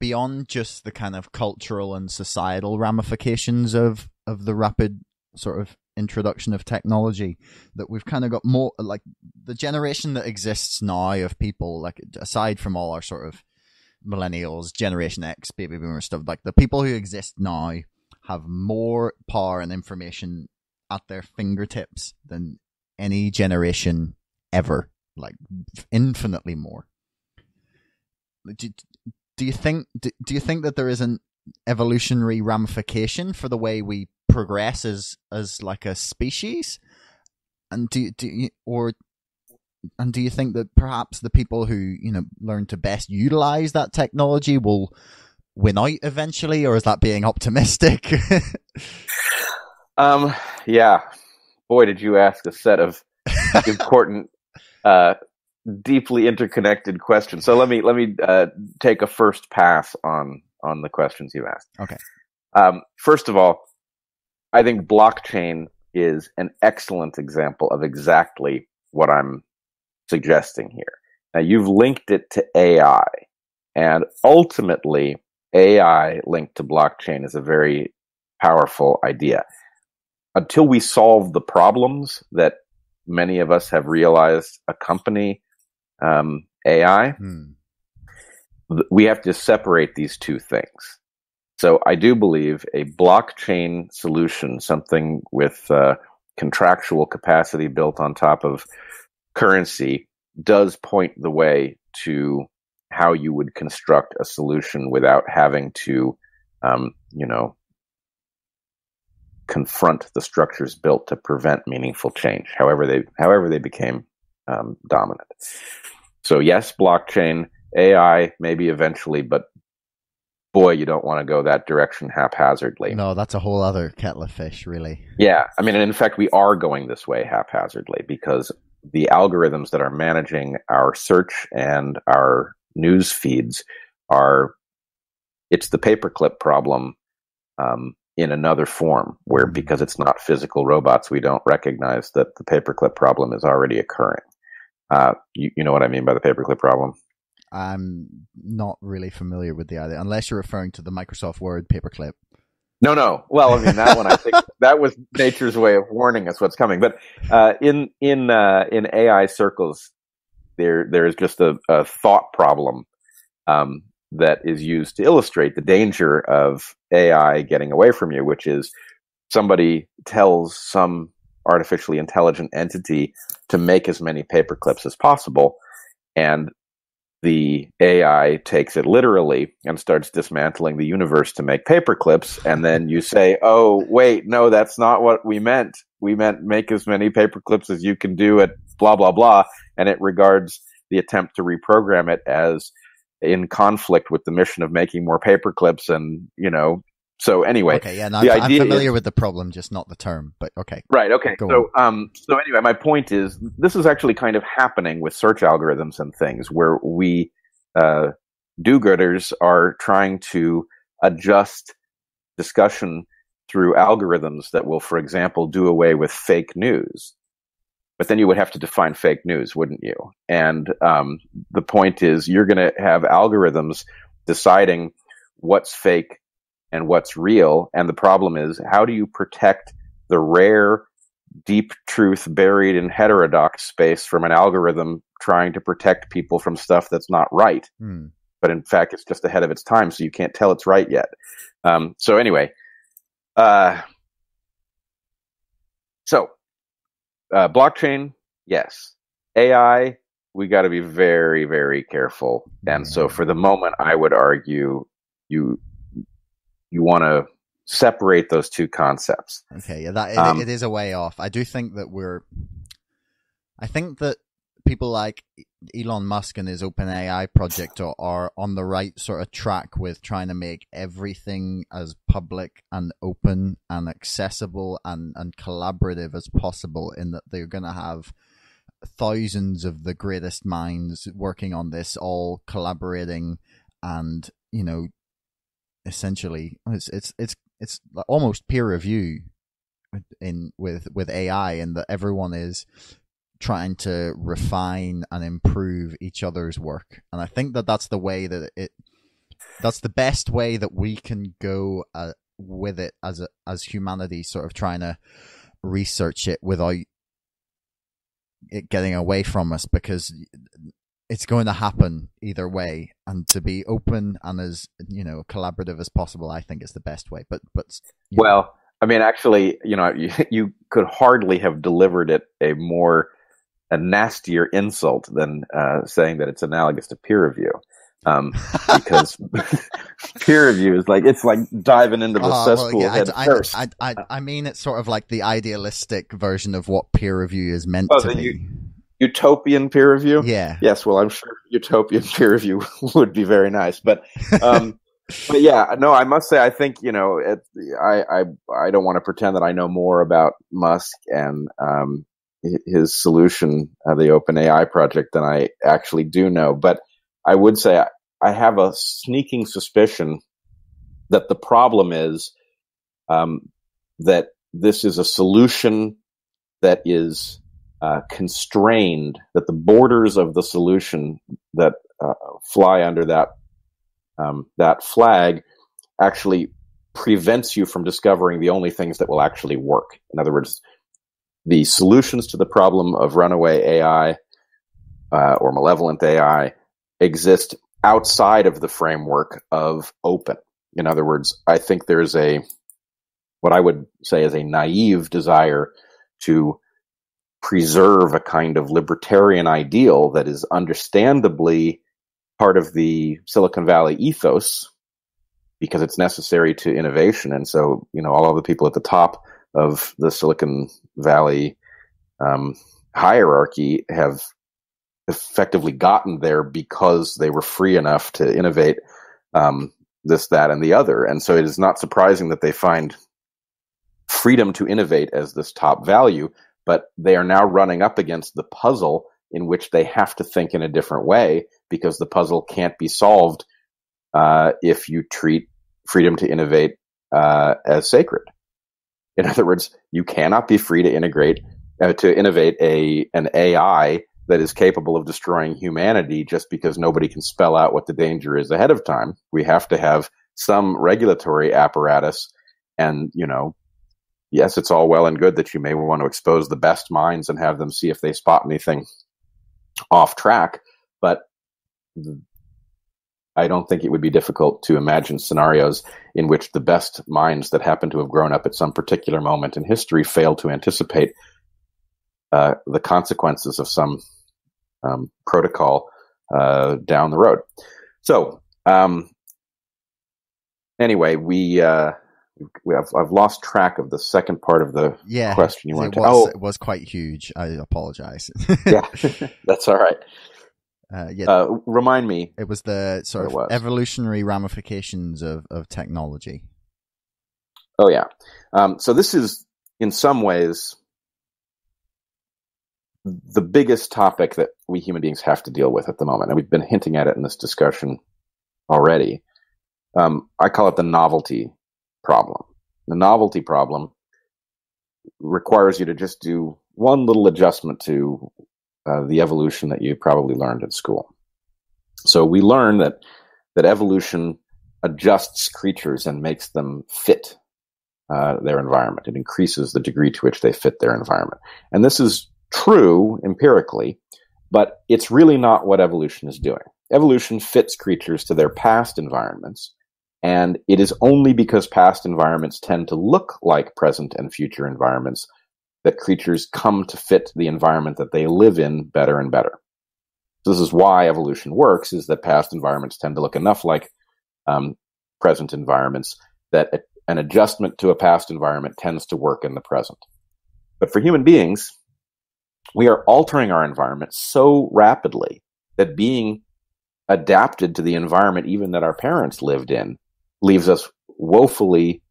beyond just the kind of cultural and societal ramifications of the rapid sort of introduction of technology, that we've kind of got more, like, the generation that exists now of people, like, aside from all our sort of millennials, Generation X, baby boomer stuff, like, the people who exist now have more power and information at their fingertips than any generation ever, like, infinitely more. Do you think that there is an evolutionary ramification for the way we progress as like a species? And do you think that perhaps the people who, learn to best utilize that technology will win out eventually, or is that being optimistic? Yeah. Boy, did you ask a set of important deeply interconnected questions. So let me take a first pass on the questions you asked. Okay. First of all, I think blockchain is an excellent example of exactly what I'm suggesting here. Now, you've linked it to AI, and ultimately, AI linked to blockchain is a very powerful idea. Until we solve the problems that many of us have realized accompany AI, we have to separate these 2 things. So I do believe a blockchain solution, something with contractual capacity built on top of currency, does point the way to how you would construct a solution without having to, confront the structures built to prevent meaningful change, however they became dominant. So yes, blockchain, AI, maybe eventually, but boy, you don't want to go that direction haphazardly. No, that's a whole other kettle of fish, really. Yeah, I mean, and in fact, we are going this way haphazardly because the algorithms that are managing our search and our news feeds it's the paperclip problem in another form, where because it's not physical robots, we don't recognize that the paperclip problem is already occurring. You know what I mean by the paperclip problem? I'm not really familiar with the idea, unless you're referring to the Microsoft Word paperclip. No. Well, I mean, that one, I think that was nature's way of warning us what's coming. But in AI circles, there is just a thought problem that is used to illustrate the danger of AI getting away from you, which is somebody tells some artificially intelligent entity to make as many paper clips as possible, and the AI takes it literally and starts dismantling the universe to make paper clips, and then you say, oh, wait, no, that's not what we meant. We meant make as many paper clips as you can do at blah, blah, blah, and it regards the attempt to reprogram it as in conflict with the mission of making more paper clips, and, so anyway. Okay, yeah, no, I'm familiar with the problem, just not the term, but okay. Right, okay. So anyway, my point is, this is actually kind of happening with search algorithms and things, where we do-gooders are trying to adjust discussion through algorithms that will, for example, do away with fake news. But then you would have to define fake news, wouldn't you? And the point is, you're going to have algorithms deciding what's fake and what's real. And the problem is, how do you protect the rare, deep truth buried in heterodox space from an algorithm trying to protect people from stuff that's not right? But in fact, it's just ahead of its time, so you can't tell it's right yet. So anyway, blockchain, yes. AI, we got to be very, very careful. And so for the moment, I would argue you want to separate those two concepts. Okay, yeah, it is a way off. I do think that I think that people like Elon Musk and his OpenAI project are on the right sort of track with trying to make everything as public and open and accessible and collaborative as possible, in that they're going to have thousands of the greatest minds working on this, all collaborating, and essentially it's almost peer review with AI, and that everyone is trying to refine and improve each other's work. And I think that that's the way that's the best way that we can go with it as humanity, sort of trying to research it without it getting away from us, because it's going to happen either way, and to be open and as collaborative as possible, I think is the best way. But well, I mean, actually, you could hardly have delivered it a nastier insult than saying that it's analogous to peer review, because peer review is it's like diving into the cesspool head first. I mean, it's sort of like the idealistic version of what peer review is meant to be. Utopian peer review? Yeah. Yes, well, I'm sure utopian peer review would be very nice. But but yeah, no, I must say, I think, I don't want to pretend that I know more about Musk and his solution, the OpenAI project, than I actually do know. But I would say I have a sneaking suspicion that the problem is that this is a solution that is constrained, that the borders of the solution that fly under that flag actually prevents you from discovering the only things that will actually work. In other words, the solutions to the problem of runaway AI or malevolent AI exist outside of the framework of open. In other words, I think there's what I would say is a naive desire to preserve a kind of libertarian ideal that is understandably part of the Silicon Valley ethos, because it's necessary to innovation. And so, all of the people at the top of the Silicon Valley hierarchy have effectively gotten there because they were free enough to innovate this, that, and the other. And so it is not surprising that they find freedom to innovate as this top value, but they are now running up against the puzzle in which they have to think in a different way, because the puzzle can't be solved if you treat freedom to innovate as sacred. In other words, you cannot be free to innovate an AI that is capable of destroying humanity just because nobody can spell out what the danger is ahead of time. We have to have some regulatory apparatus, and yes, it's all well and good that you may want to expose the best minds and have them see if they spot anything off track, but I don't think it would be difficult to imagine scenarios in which the best minds that happen to have grown up at some particular moment in history fail to anticipate the consequences of some protocol down the road. So anyway, I've lost track of the second part of the question you wanted to. It was quite huge. I apologize. Yeah, that's all right. Remind me. It was the sort of evolutionary ramifications of technology. Oh, yeah. So this is, in some ways, the biggest topic that we human beings have to deal with at the moment. And we've been hinting at it in this discussion already. I call it the novelty problem. The novelty problem requires you to just do one little adjustment to the evolution that you probably learned in school. So we learn that evolution adjusts creatures and makes them fit their environment. It increases the degree to which they fit their environment. And this is true empirically, but it's really not what evolution is doing. Evolution fits creatures to their past environments, and it is only because past environments tend to look like present and future environments that creatures come to fit the environment that they live in better and better. This is why evolution works, is that past environments tend to look enough like present environments that an adjustment to a past environment tends to work in the present. But for human beings, we are altering our environment so rapidly that being adapted to the environment even that our parents lived in leaves us woefully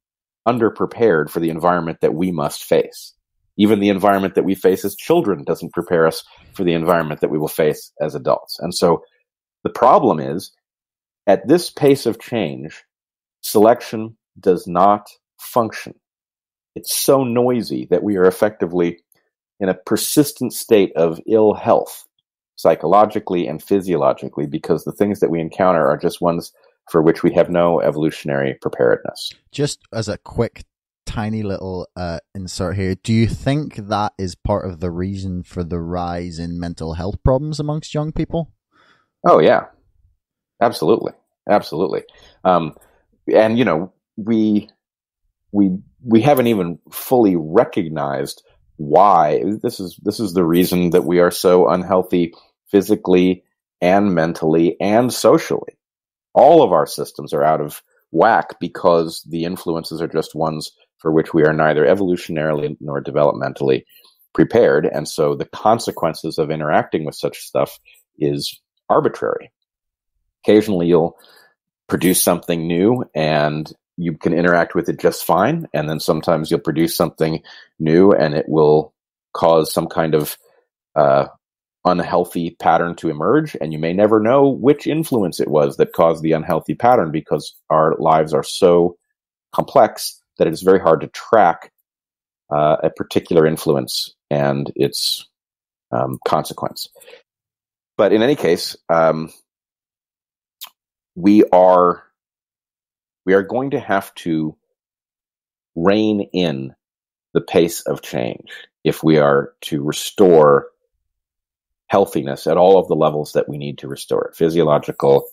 underprepared for the environment that we must face. Even the environment that we face as children doesn't prepare us for the environment that we will face as adults. And so the problem is, at this pace of change, selection does not function. It's so noisy that we are effectively in a persistent state of ill health, psychologically and physiologically, because the things that we encounter are just ones for which we have no evolutionary preparedness. Just as a quick, tiny little insert here, do you think that is part of the reason for the rise in mental health problems amongst young people? Oh, yeah. Absolutely. Absolutely. And, you know, we haven't even fully recognized why. This is the reason that we are so unhealthy physically and mentally and socially. All of our systems are out of whack because the influences are just ones for which we are neither evolutionarily nor developmentally prepared. And so the consequences of interacting with such stuff is arbitrary. Occasionally you'll produce something new and you can interact with it just fine. And then sometimes you'll produce something new and it will cause some kind of unhealthy pattern to emerge. And you may never know which influence it was that caused the unhealthy pattern, because our lives are so complex that it is very hard to track a particular influence and its consequence. But in any case, we are going to have to rein in the pace of change if we are to restore healthiness at all of the levels that we need to restore it: physiological,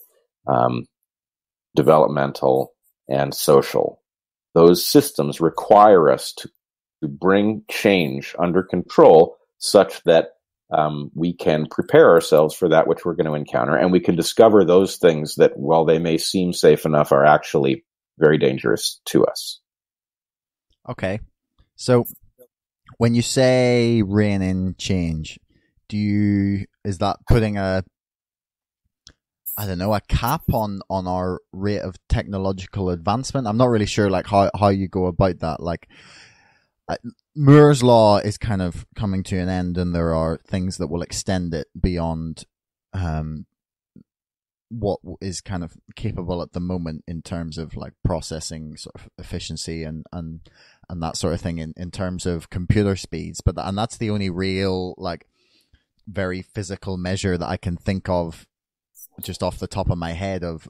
developmental, and social. Those systems require us to bring change under control such that we can prepare ourselves for that which we're going to encounter, and we can discover those things that, while they may seem safe enough, are actually very dangerous to us. Okay. So when you say rein in change, is that putting a cap on our rate of technological advancement? I'm not really sure like how you go about that. Like Moore's law is kind of coming to an end, and there are things that will extend it beyond what is kind of capable at the moment in terms of like processing sort of efficiency and that sort of thing in terms of computer speeds. But and that's the only real like very physical measure that I can think of just off the top of my head of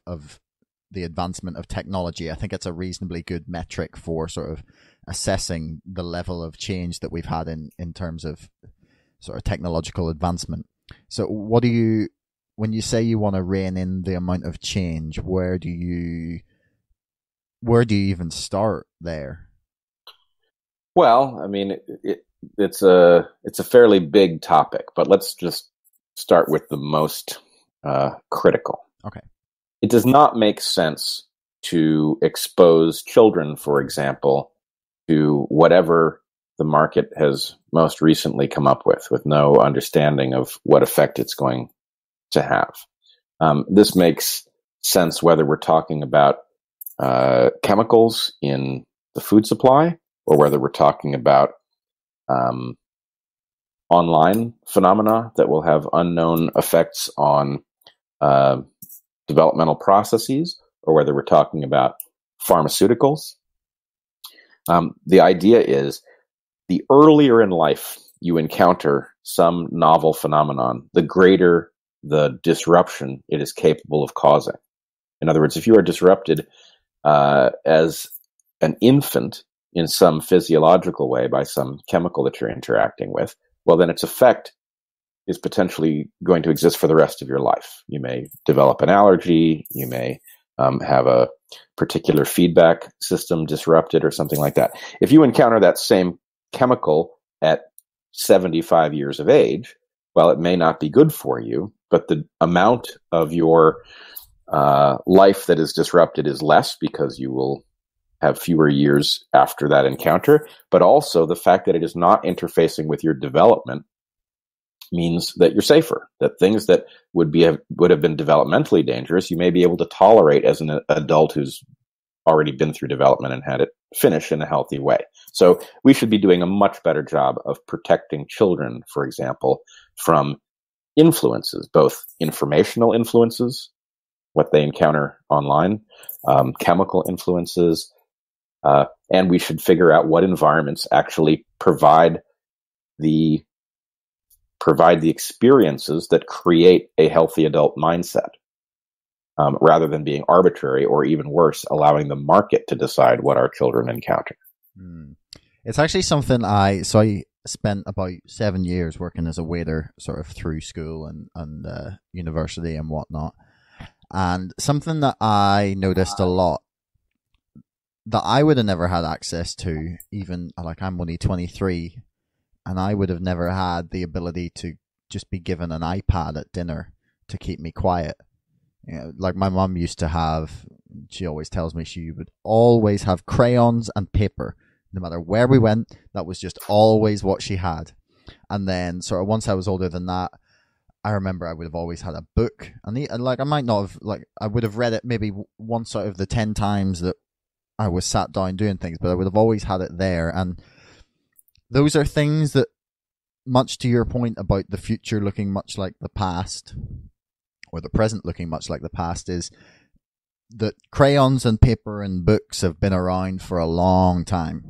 the advancement of technology. I think it's a reasonably good metric for sort of assessing the level of change that we've had in terms of sort of technological advancement. So when you say you want to rein in the amount of change, where do you even start there? Well, I mean, it's a fairly big topic, but let's just start with the most critical. Okay. It does not make sense to expose children, for example, to whatever the market has most recently come up with no understanding of what effect it's going to have. This makes sense whether we're talking about chemicals in the food supply or whether we're talking about online phenomena that will have unknown effects on developmental processes, or whether we're talking about pharmaceuticals. The idea is the earlier in life you encounter some novel phenomenon, the greater the disruption it is capable of causing. In other words, if you are disrupted as an infant in some physiological way by some chemical that you're interacting with, well, then its effect is potentially going to exist for the rest of your life. You may develop an allergy, you may have a particular feedback system disrupted or something like that. If you encounter that same chemical at 75 years of age, well, it may not be good for you, but the amount of your life that is disrupted is less because you will have fewer years after that encounter, but also the fact that it is not interfacing with your development means that you're safer, that things that would have been developmentally dangerous, you may be able to tolerate as an adult who's already been through development and had it finish in a healthy way. So we should be doing a much better job of protecting children, for example, from influences, both informational influences, what they encounter online, chemical influences, and we should figure out what environments actually provide the experiences that create a healthy adult mindset, rather than being arbitrary, or even worse, allowing the market to decide what our children encounter. It's actually something I spent about 7 years working as a waiter sort of through school and university and whatnot. And something that I noticed a lot that I would have never had access to, even like I'm only 23, and I would have never had the ability to just be given an iPad at dinner to keep me quiet. You know, like my mum used to have, she always tells me she would always have crayons and paper. No matter where we went, that was just always what she had. And then sort of once I was older than that, I remember I would have always had a book. And like I might not have, like I would have read it maybe once out of the 10 times that I was sat down doing things, but I would have always had it there. And those are things that, much to your point about the future looking much like the past, or the present looking much like the past, is that crayons and paper and books have been around for a long time.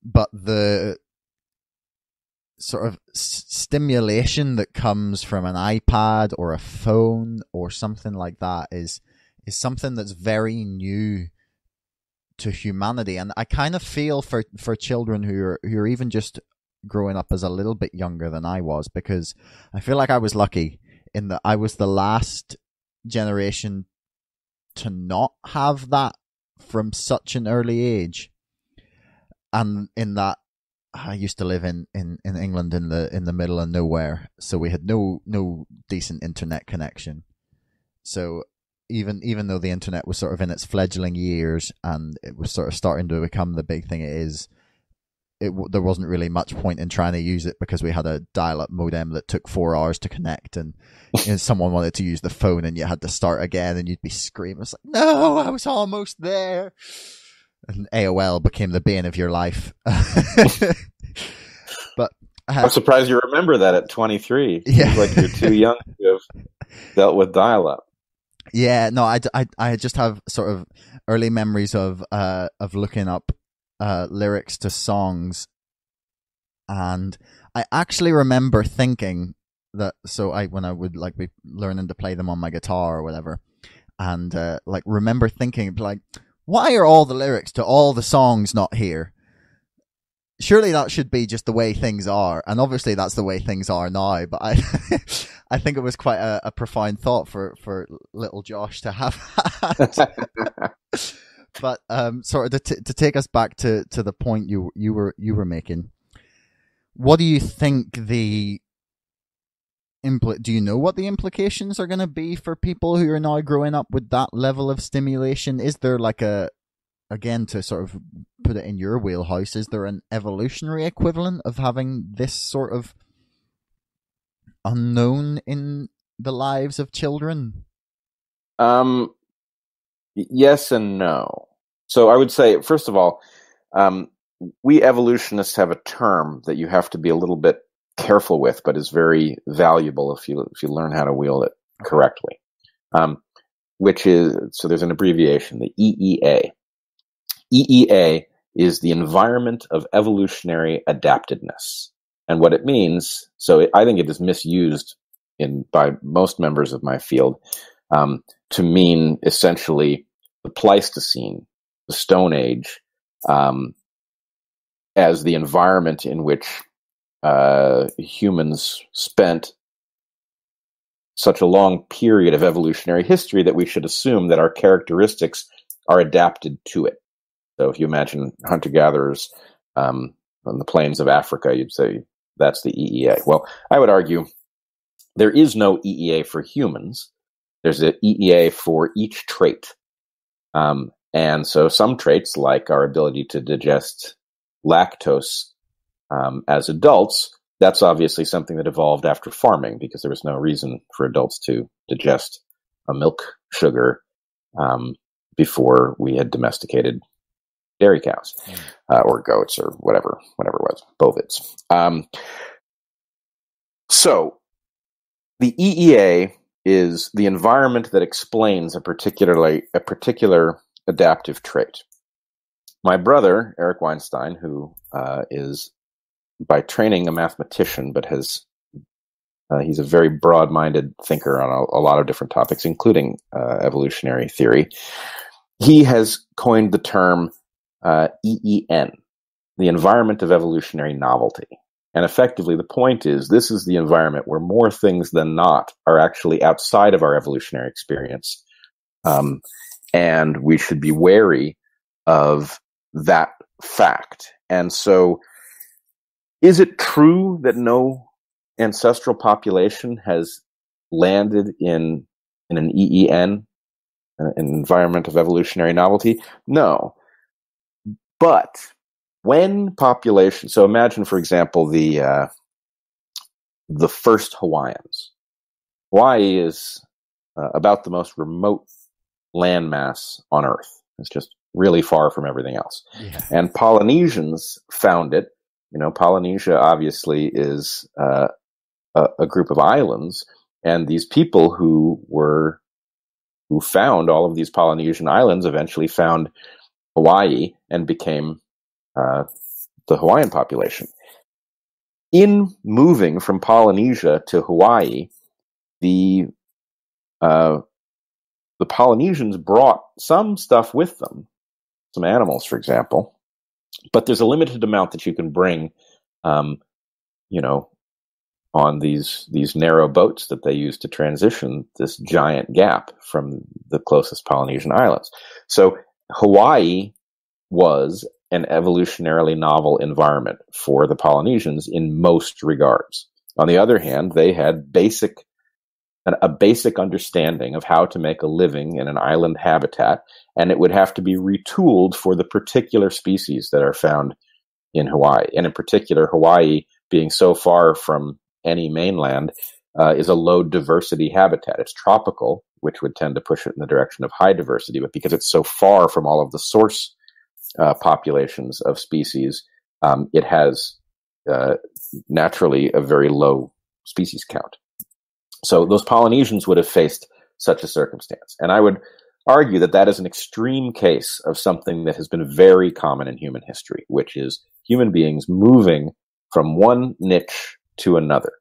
But the sort of stimulation that comes from an iPad or a phone or something like that is something that's very new to humanity. And I kind of feel for children who are even just growing up as a little bit younger than I was, because I feel like I was lucky in that I was the last generation to not have that from such an early age. And in that, I used to live in England in the middle of nowhere, so we had no decent internet connection. So even though the internet was sort of in its fledgling years and it was sort of starting to become the big thing it is, there wasn't really much point in trying to use it, because we had a dial-up modem that took 4 hours to connect, and someone wanted to use the phone and you had to start again and you'd be screaming. It's like, no, I was almost there. And AOL became the bane of your life. But I'm surprised you remember that at 23. Yeah. Seems like you're too young to have dealt with dial-up. Yeah, no, I just have sort of early memories of looking up lyrics to songs, and I actually remember thinking that. So when I would like be learning to play them on my guitar or whatever, and like remember thinking like, why are all the lyrics to all the songs not here? surely that should be just the way things are, and obviously that's the way things are now. But I, I think it was quite a profound thought for little Josh to have had. But sort of to take us back to the point you were making, what do you think do you know what the implications are going to be for people who are now growing up with that level of stimulation? Is there like again, to sort of put it in your wheelhouse, is there an evolutionary equivalent of having this sort of unknown in the lives of children? Yes and no. So I would say, first of all, we evolutionists have a term that you have to be a little bit careful with, but is very valuable if you learn how to wield it correctly. Which is, so there's an abbreviation, the EEA. EEA is the environment of evolutionary adaptedness. And what it means, so I think it is misused by most members of my field to mean essentially the Pleistocene, the Stone Age, as the environment in which humans spent such a long period of evolutionary history that we should assume that our characteristics are adapted to it. So if you imagine hunter-gatherers on the plains of Africa, you'd say that's the EEA. Well, I would argue there is no EEA for humans. There's an EEA for each trait. And so some traits, like our ability to digest lactose as adults, that's obviously something that evolved after farming, because there was no reason for adults to digest a milk sugar before we had domesticated dairy cows or goats or whatever it was, bovids. So the EEA is the environment that explains a particular adaptive trait. My brother, Eric Weinstein, who is by training a mathematician, but he's a very broad-minded thinker on a lot of different topics, including evolutionary theory. He has coined the term EEN, the environment of evolutionary novelty. And effectively, the point is, this is the environment where more things than not are actually outside of our evolutionary experience. And we should be wary of that fact. And so, is it true that no ancestral population has landed in an EEN, an environment of evolutionary novelty? No. But when population, so imagine, for example, the first Hawaiians. Hawaii is about the most remote landmass on Earth. It's just really far from everything else. Yeah. And Polynesians found it. You know, Polynesia obviously is a group of islands, and these people who found all of these Polynesian islands eventually found Hawaii and became the Hawaiian population. In moving from Polynesia to Hawaii, the Polynesians brought some stuff with them, some animals, for example, but there's a limited amount that you can bring, on these narrow boats that they use to transition this giant gap from the closest Polynesian islands. So Hawaii was an evolutionarily novel environment for the Polynesians in most regards. On the other hand, they had a basic understanding of how to make a living in an island habitat, and it would have to be retooled for the particular species that are found in Hawaii. And in particular, Hawaii, being so far from any mainland, is a low diversity habitat. It's tropical, which would tend to push it in the direction of high diversity, but because it's so far from all of the source populations of species, it has naturally a very low species count. So those Polynesians would have faced such a circumstance. And I would argue that that is an extreme case of something that has been very common in human history, which is human beings moving from one niche to another.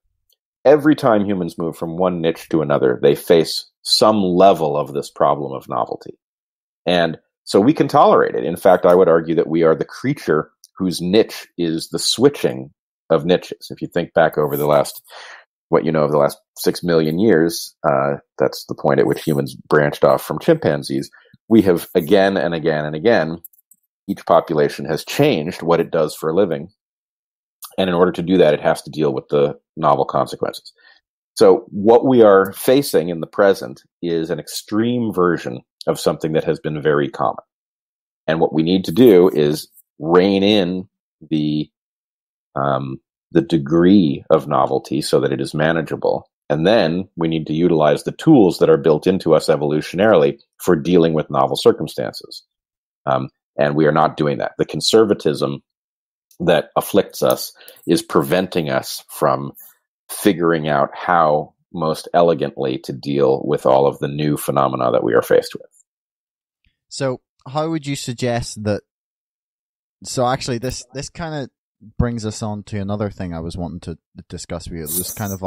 Every time humans move from one niche to another, they face some level of this problem of novelty. And so we can tolerate it. In fact, I would argue that we are the creature whose niche is the switching of niches. If you think back over the last 6 million years, that's the point at which humans branched off from chimpanzees. We have again and again and again, each population has changed what it does for a living. And in order to do that, it has to deal with the novel consequences. So what we are facing in the present is an extreme version of something that has been very common. And what we need to do is rein in the degree of novelty so that it is manageable. And then we need to utilize the tools that are built into us evolutionarily for dealing with novel circumstances. And we are not doing that. The conservatism that afflicts us is preventing us from figuring out how most elegantly to deal with all of the new phenomena that we are faced with. So how would you suggest that? So actually this kind of brings us on to another thing I was wanting to discuss with you. It was kind of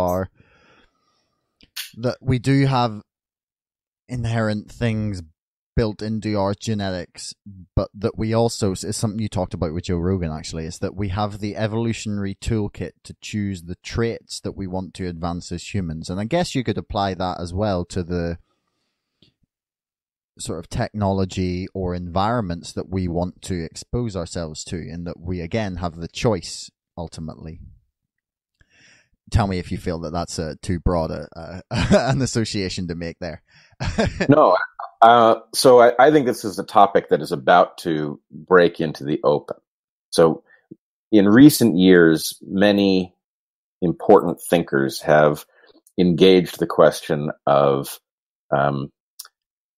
that we do have inherent things built into our genetics, but that we also, is something you talked about with Joe Rogan actually, is that we have the evolutionary toolkit to choose the traits that we want to advance as humans. And I guess you could apply that as well to the sort of technology or environments that we want to expose ourselves to, and that we again have the choice ultimately. Tell me if you feel that that's too broad an association to make there. No, so I think this is a topic that is about to break into the open. So in recent years, many important thinkers have engaged the question of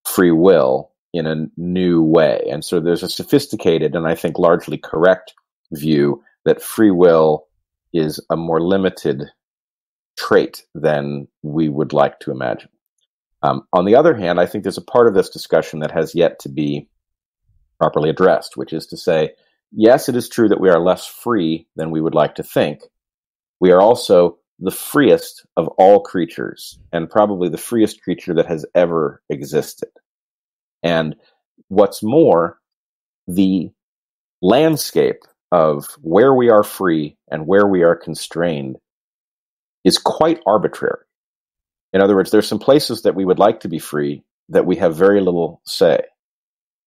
free will in a new way. And so there's a sophisticated and I think largely correct view that free will is a more limited trait than we would like to imagine. On the other hand, I think there's a part of this discussion that has yet to be properly addressed, which is to say, yes, it is true that we are less free than we would like to think. We are also the freest of all creatures, and probably the freest creature that has ever existed. And what's more, the landscape of where we are free and where we are constrained is quite arbitrary. In other words, there's some places that we would like to be free that we have very little say,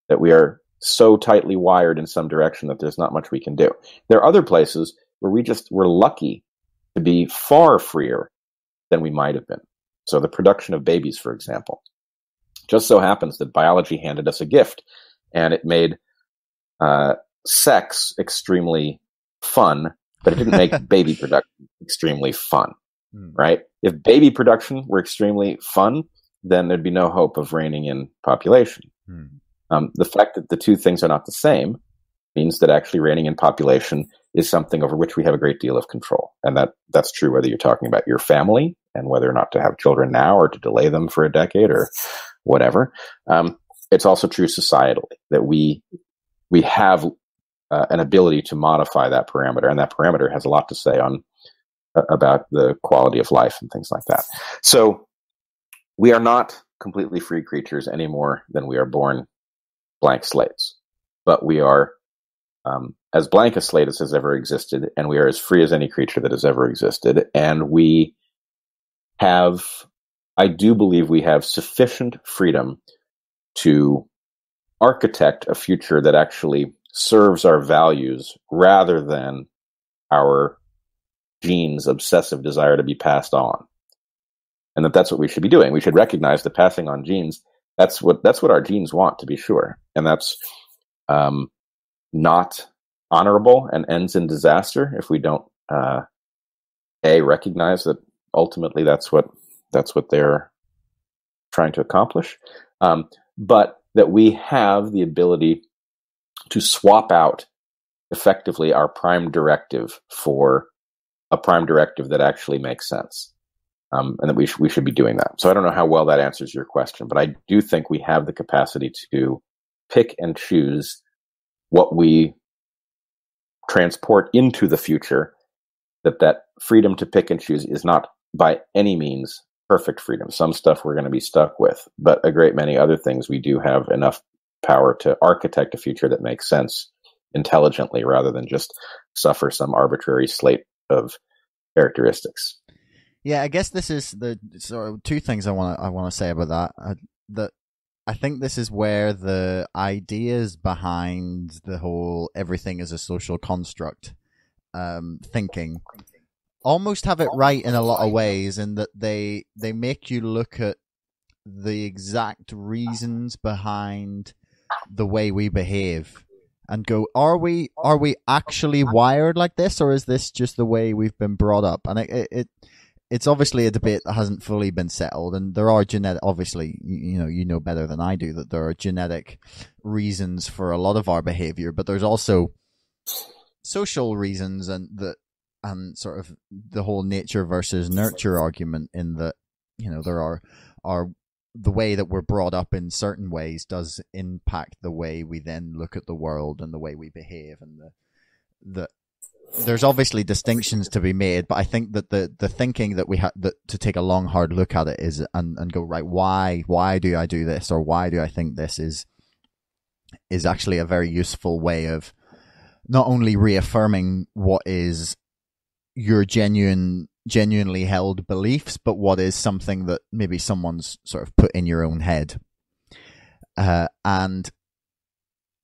that we are so tightly wired in some direction that there's not much we can do. There are other places where we're lucky to be far freer than we might have been. So the production of babies, for example, just so happens that biology handed us a gift, and it made sex extremely fun, but it didn't make baby production extremely fun. Right? If baby production were extremely fun, then there'd be no hope of reining in population. The fact that the two things are not the same means that actually reining in population is something over which we have a great deal of control. And that's true whether you're talking about your family and whether or not to have children now or to delay them for a decade or whatever. It's also true societally that we have an ability to modify that parameter, and that parameter has a lot to say about the quality of life and things like that. So we are not completely free creatures any more than we are born blank slates, but we are as blank a slate as has ever existed, and we are as free as any creature that has ever existed. And I do believe we have sufficient freedom to architect a future that actually serves our values rather than our genes' obsessive desire to be passed on. And that's what we should be doing. We should recognize that passing on genes, that's what our genes want, to be sure. And that's not honorable and ends in disaster if we don't recognize that ultimately that's what they're trying to accomplish, but that we have the ability to swap out effectively our prime directive for a prime directive that actually makes sense, and that we should be doing that. So I don't know how well that answers your question, but I do think we have the capacity to pick and choose what we transport into the future. That freedom to pick and choose is not by any means perfect freedom. Some stuff we're going to be stuck with, but a great many other things we do have enough power to architect a future that makes sense intelligently rather than just suffer some arbitrary slate of characteristics. Yeah, I guess this is the sort of two things I want to say about that. That I think this is where the ideas behind the whole everything is a social construct thinking almost have it right in a lot of ways, in that they make you look at the exact reasons behind the way we behave and go, are we actually wired like this, or is this just the way we've been brought up? And it's obviously a debate that hasn't fully been settled, and there are obviously, you know better than I do that there are genetic reasons for a lot of our behavior, but there's also social reasons, and sort of the whole nature versus nurture argument, in that, there are the way that we're brought up in certain ways does impact the way we then look at the world and the way we behave, and there's obviously distinctions to be made, but I think that the thinking that we have to take a long, hard look at it is and go, right, why do I do this, or why do I think this is actually a very useful way of not only reaffirming what is your genuinely held beliefs, but what is something that maybe someone's sort of put in your own head. And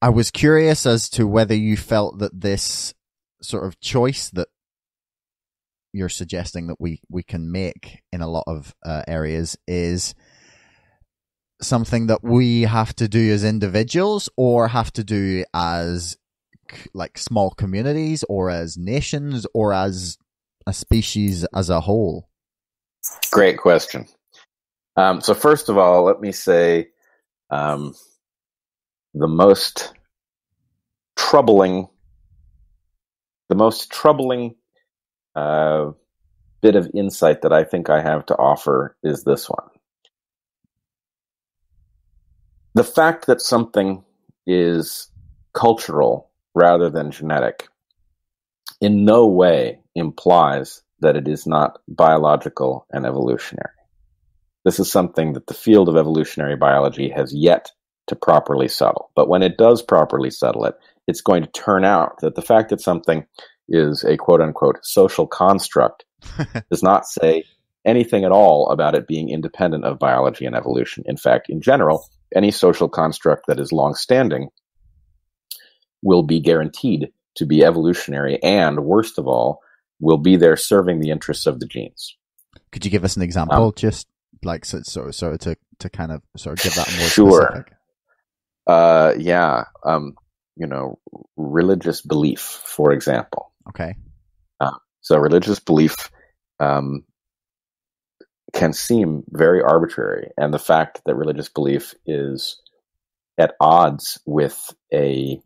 I was curious as to whether you felt that this sort of choice that you're suggesting that we can make in a lot of areas is something that we have to do as individuals, or have to do as like small communities, or as nations, or as a species as a whole? Great question. So first of all, let me say the most troubling bit of insight that I think I have to offer is this one. The fact that something is cultural rather than genetic in no way implies that it is not biological and evolutionary. This is something that the field of evolutionary biology has yet to properly settle. But when it does properly settle it, it's going to turn out that the fact that something is a quote-unquote social construct does not say anything at all about it being independent of biology and evolution. In fact, in general, any social construct that is long-standing will be guaranteed to be evolutionary, and worst of all, will be there serving the interests of the genes. Could you give us an example, just like so to kind of sort of give that more sure. specific? Religious belief, for example. Okay. So religious belief can seem very arbitrary, and the fact that religious belief is at odds with an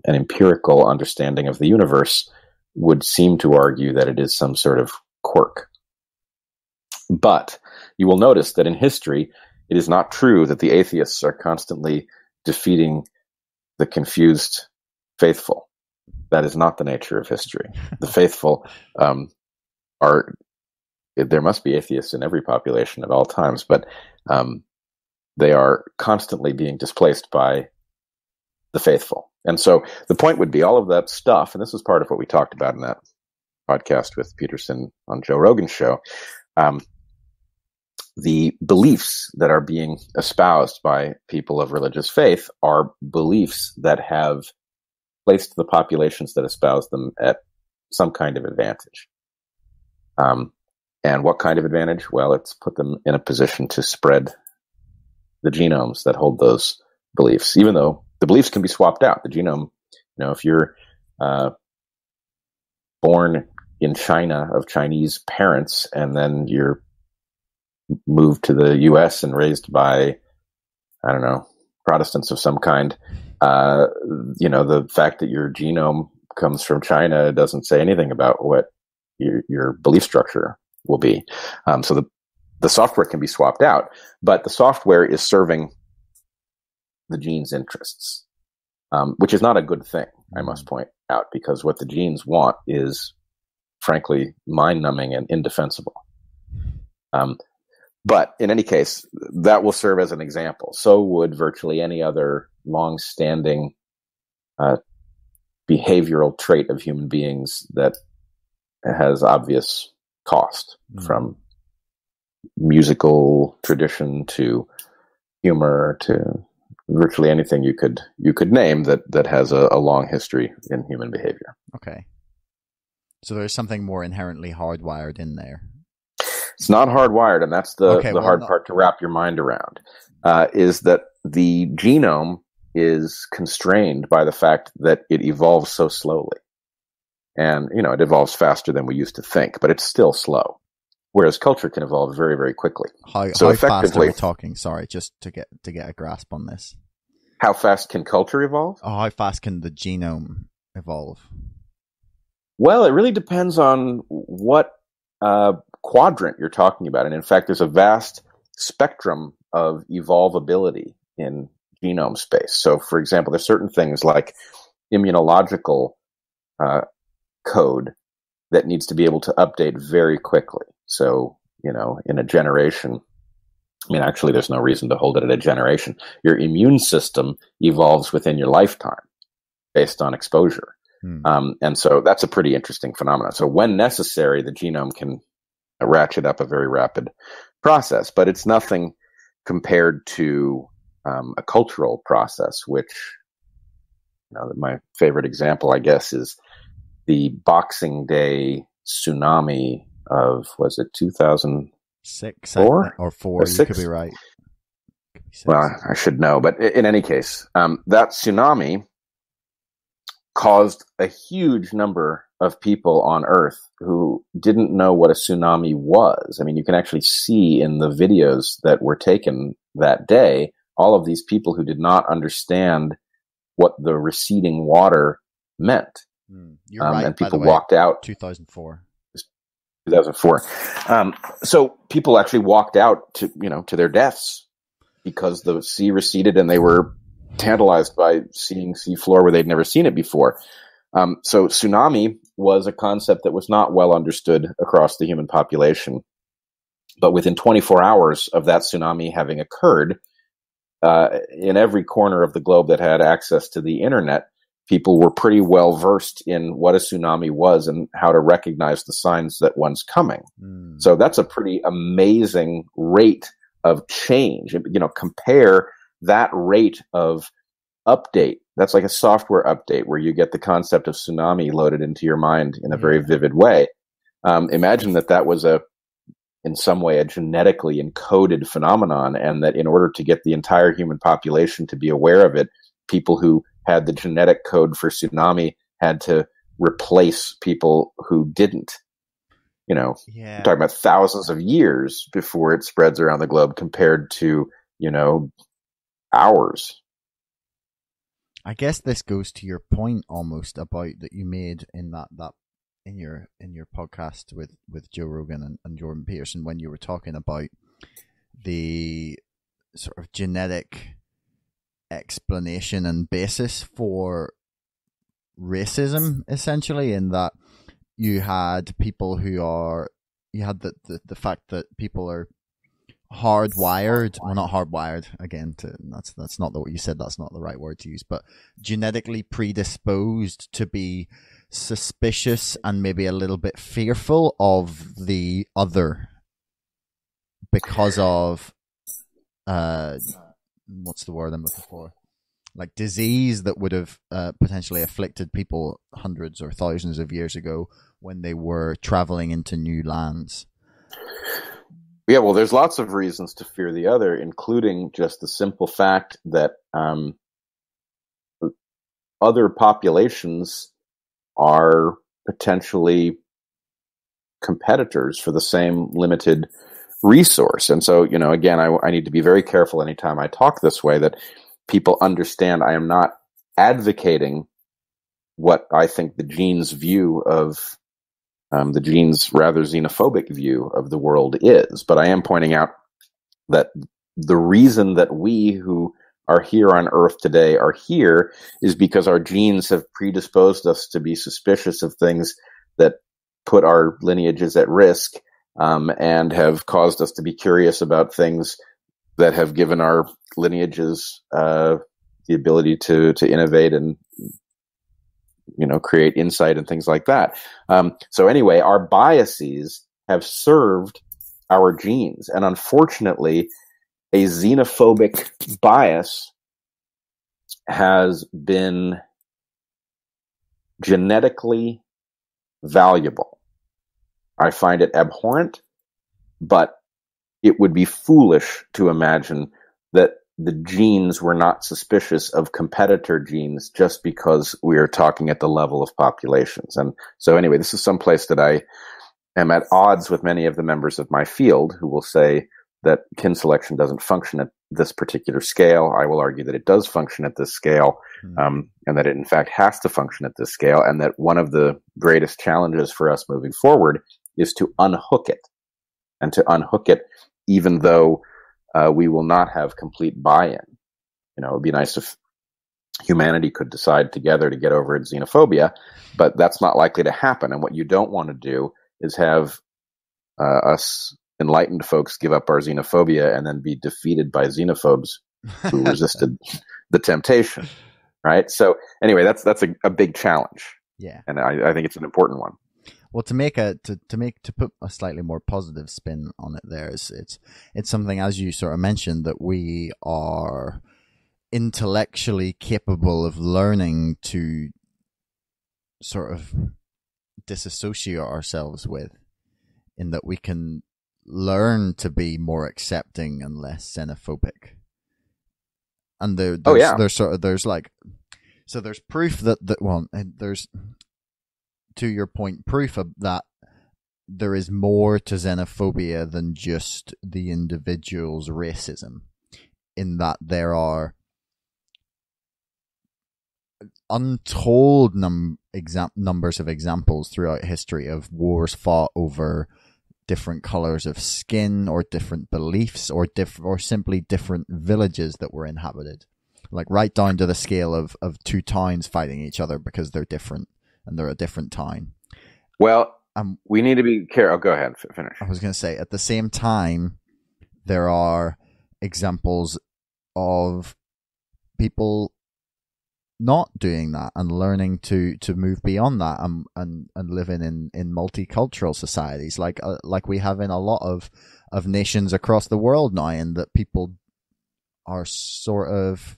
empirical understanding of the universe would seem to argue that it is some sort of quirk. But you will notice that in history, it is not true that the atheists are constantly defeating the confused faithful. That is not the nature of history. The faithful there must be atheists in every population at all times, but they are constantly being displaced by the faithful. And so the point would be all of that stuff, and this is part of what we talked about in that podcast with Peterson on Joe Rogan's show, the beliefs that are being espoused by people of religious faith are beliefs that have placed the populations that espouse them at some kind of advantage. And what kind of advantage? Well, it's put them in a position to spread the genomes that hold those beliefs, even though the beliefs can be swapped out. The genome, if you're born in China of Chinese parents and then you're moved to the U.S. and raised by, Protestants of some kind, the fact that your genome comes from China doesn't say anything about what your belief structure will be. So the software can be swapped out, but the software is serving the gene's interests, which is not a good thing, I must point out, because what the genes want is, frankly, mind-numbing and indefensible. But in any case, that will serve as an example. So would virtually any other long-standing behavioral trait of human beings that has obvious cost, from musical tradition to humor to virtually anything you could name that has a long history in human behavior. Okay. So there's something more inherently hardwired in there. It's not hardwired, and that's the hard part to wrap your mind around, is that the genome is constrained by the fact that it evolves so slowly. And, it evolves faster than we used to think, but it's still slow. Whereas culture can evolve very, very quickly. How fast are we talking? Sorry, just to get a grasp on this. How fast can culture evolve? Oh, how fast can the genome evolve? Well, it really depends on what quadrant you're talking about. And in fact, there's a vast spectrum of evolvability in genome space. So, for example, there's certain things like immunological code that needs to be able to update very quickly. So, in a generation, actually, there's no reason to hold it at a generation. Your immune system evolves within your lifetime based on exposure. And so that's a pretty interesting phenomenon. So when necessary, the genome can ratchet up a very rapid process, but it's nothing compared to a cultural process, which, my favorite example, I guess, is the Boxing Day tsunami of, was it 2006 or 4? You could be right. Well, I should know, but in any case, that tsunami caused a huge number of people on Earth who didn't know what a tsunami was. You can actually see in the videos that were taken that day, all of these people who did not understand what the receding water meant. You're right, and people walked out. 2004. So people actually walked out to their deaths because the sea receded and they were tantalized by seeing seafloor where they'd never seen it before. So tsunami was a concept that was not well understood across the human population. But within 24 hours of that tsunami having occurred, in every corner of the globe that had access to the internet, people were pretty well versed in what a tsunami was and how to recognize the signs that one's coming. So that's a pretty amazing rate of change. Compare that rate of update. That's like a software update where you get the concept of tsunami loaded into your mind in a very vivid way. Imagine that was in some way a genetically encoded phenomenon, and that in order to get the entire human population to be aware of it, people who had the genetic code for tsunami had to replace people who didn't. We're talking about thousands of years before it spreads around the globe compared to, hours. I guess this goes to your point almost about that you made in that in your podcast with Joe Rogan and Jordan Peterson, when you were talking about the sort of genetic explanation and basis for racism, essentially, in that you had people you had the fact that people are hardwired, well, not hardwired, again, that's not what you said, that's not the right word to use, but genetically predisposed to be suspicious and maybe a little bit fearful of the other because of what's the word I'm looking for? Like disease that would have potentially afflicted people hundreds or thousands of years ago when they were traveling into new lands. Yeah, well, there's lots of reasons to fear the other, including just the simple fact that other populations are potentially competitors for the same limited resource. And so, again, I need to be very careful anytime I talk this way that people understand I am not advocating what I think the gene's view of the gene's rather xenophobic view of the world is. But I am pointing out that the reason that we who are here on Earth today are here is because our genes have predisposed us to be suspicious of things that put our lineages at risk, and have caused us to be curious about things that have given our lineages the ability to innovate and create insight and things like that. So anyway, our biases have served our genes, and unfortunately, a xenophobic bias has been genetically valuable. I find it abhorrent, but it would be foolish to imagine that the genes were not suspicious of competitor genes just because we are talking at the level of populations. And so anyway, this is some place that I am at odds with many of the members of my field who will say that kin selection doesn't function at this particular scale. I will argue that it does function at this scale, and that it in fact has to function at this scale, and that one of the greatest challenges for us moving forward is to unhook it, and to unhook it even though we will not have complete buy-in. It would be nice if humanity could decide together to get over its xenophobia, but that's not likely to happen. And what you don't want to do is have us enlightened folks give up our xenophobia and then be defeated by xenophobes who resisted the temptation, right? So anyway, that's a big challenge. Yeah, and I think it's an important one. Well, to put a slightly more positive spin on it, it's something, as you sort of mentioned, that we are intellectually capable of learning to sort of disassociate ourselves with, in that we can learn to be more accepting and less xenophobic. And there's proof there's, to your point, proof of that there is more to xenophobia than just the individual's racism, in that there are untold numbers of examples throughout history of wars fought over different colors of skin, or different beliefs, or simply different villages that were inhabited, like right down to the scale of two towns fighting each other because they're different and they're a different town. Well, we need to be careful. Go ahead, finish. I was going to say, at the same time, there are examples of people not doing that and learning to move beyond that, and living in multicultural societies like we have in a lot of nations across the world now, and that people are sort of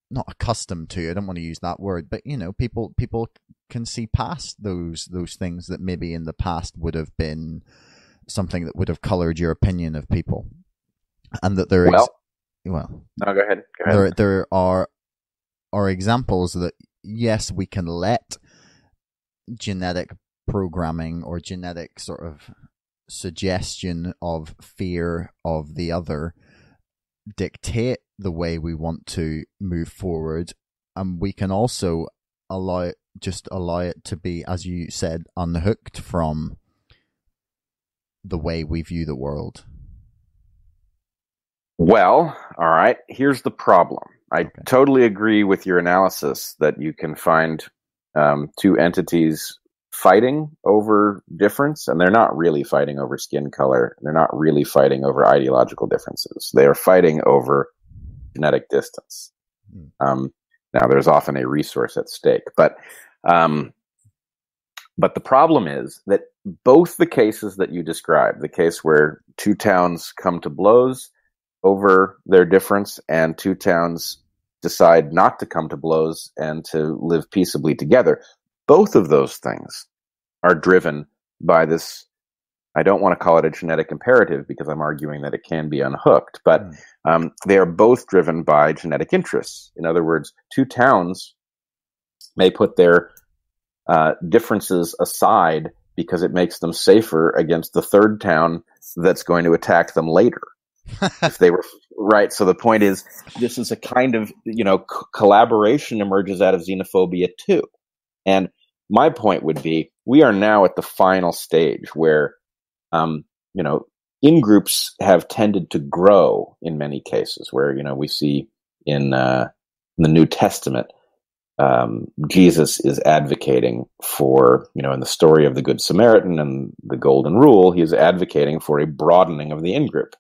not accustomed to. I don't want to use that word, but people can see past those things that maybe in the past would have been something that would have colored your opinion of people, and that there is. Well, no, go ahead. There are examples that, yes, we can let genetic programming or genetic sort of suggestion of fear of the other dictate the way we want to move forward, and we can also allow it to be, as you said, unhooked from the way we view the world. Well, all right, here's the problem. I totally agree with your analysis that you can find two entities fighting over difference, and they're not really fighting over skin color. They're not really fighting over ideological differences. They are fighting over genetic distance. Now, there's often a resource at stake, but the problem is that both the cases that you described, the case where two towns come to blows over their difference and two towns decide not to come to blows and to live peaceably together, both of those things are driven by this. I don't want to call it a genetic imperative because I'm arguing that it can be unhooked, but they are both driven by genetic interests. In other words, two towns may put their differences aside because it makes them safer against the third town that's going to attack them later. If they were right. So the point is, this is a kind of, collaboration emerges out of xenophobia too. And my point would be, we are now at the final stage where, in-groups have tended to grow in many cases where, we see in the New Testament, Jesus is advocating for, in the story of the Good Samaritan and the Golden Rule, he is advocating for a broadening of the in-group.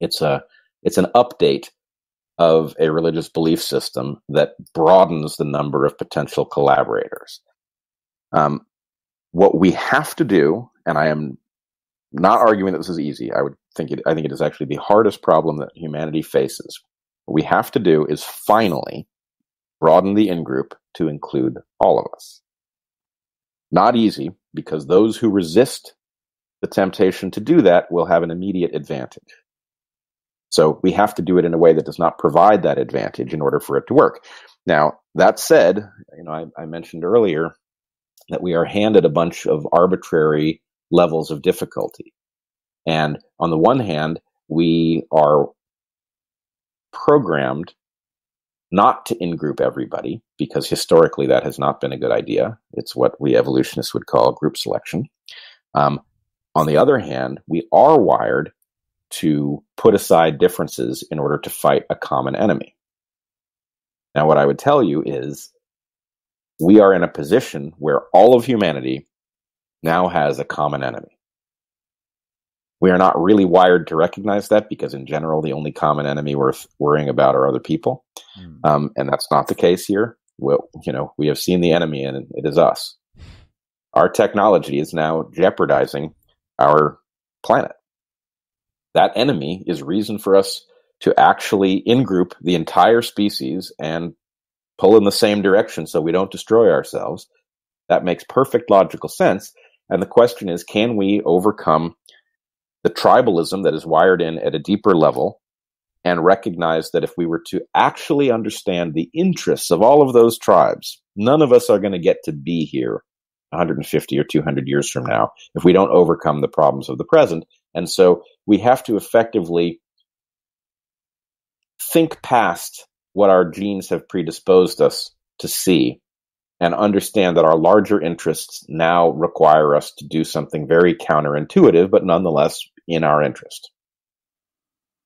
It's an update of a religious belief system that broadens the number of potential collaborators. What we have to do, and I am not arguing that this is easy. I think it is actually the hardest problem that humanity faces. What we have to do is finally broaden the in-group to include all of us. Not easy, because those who resist the temptation to do that will have an immediate advantage. So we have to do it in a way that does not provide that advantage in order for it to work. Now, that said, I mentioned earlier that we are handed a bunch of arbitrary levels of difficulty. And on the one hand, we are programmed not to in-group everybody, because historically that has not been a good idea. It's what we evolutionists would call group selection. On the other hand, we are wired to put aside differences in order to fight a common enemy. Now, what I would tell you is we are in a position where all of humanity now has a common enemy. We are not really wired to recognize that, because in general, the only common enemy worth worrying about are other people. And that's not the case here. Well, we have seen the enemy, and it is us. Our technology is now jeopardizing our planet. That enemy is reason for us to actually in-group the entire species and pull in the same direction so we don't destroy ourselves. That makes perfect logical sense. And the question is, can we overcome the tribalism that is wired in at a deeper level and recognize that if we were to actually understand the interests of all of those tribes, none of us are going to get to be here 150 or 200 years from now if we don't overcome the problems of the present. And so we have to effectively think past what our genes have predisposed us to see and understand that our larger interests now require us to do something very counterintuitive, but nonetheless in our interest.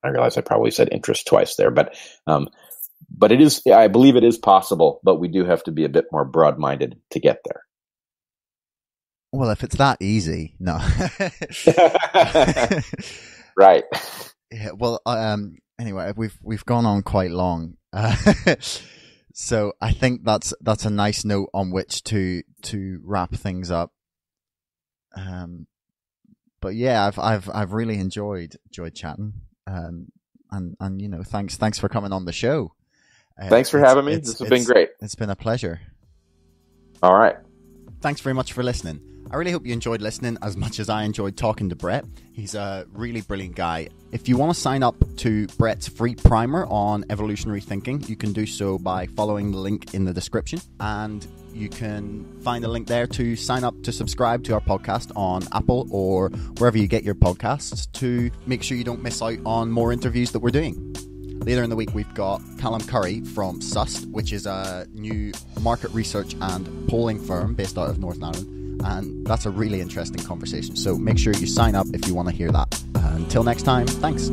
I realize I probably said interest twice there, but it is, I believe it is possible, but we do have to be a bit more broad-minded to get there. Well, if it's that easy, no. Right. Yeah, well, anyway, we've gone on quite long. So I think that's a nice note on which to wrap things up. But yeah, I've really enjoyed chatting. And thanks for coming on the show. Thanks for having me. This has been great. It's been a pleasure. All right. Thanks very much for listening. I really hope you enjoyed listening as much as I enjoyed talking to Bret. He's a really brilliant guy. If you want to sign up to Bret's free primer on evolutionary thinking, you can do so by following the link in the description. And you can find a link there to sign up to subscribe to our podcast on Apple or wherever you get your podcasts to make sure you don't miss out on more interviews that we're doing. Later in the week, we've got Callum Curry from SUST, which is a new market research and polling firm based out of Northern Ireland. And that's a really interesting conversation. So make sure you sign up if you want to hear that. Until next time, thanks.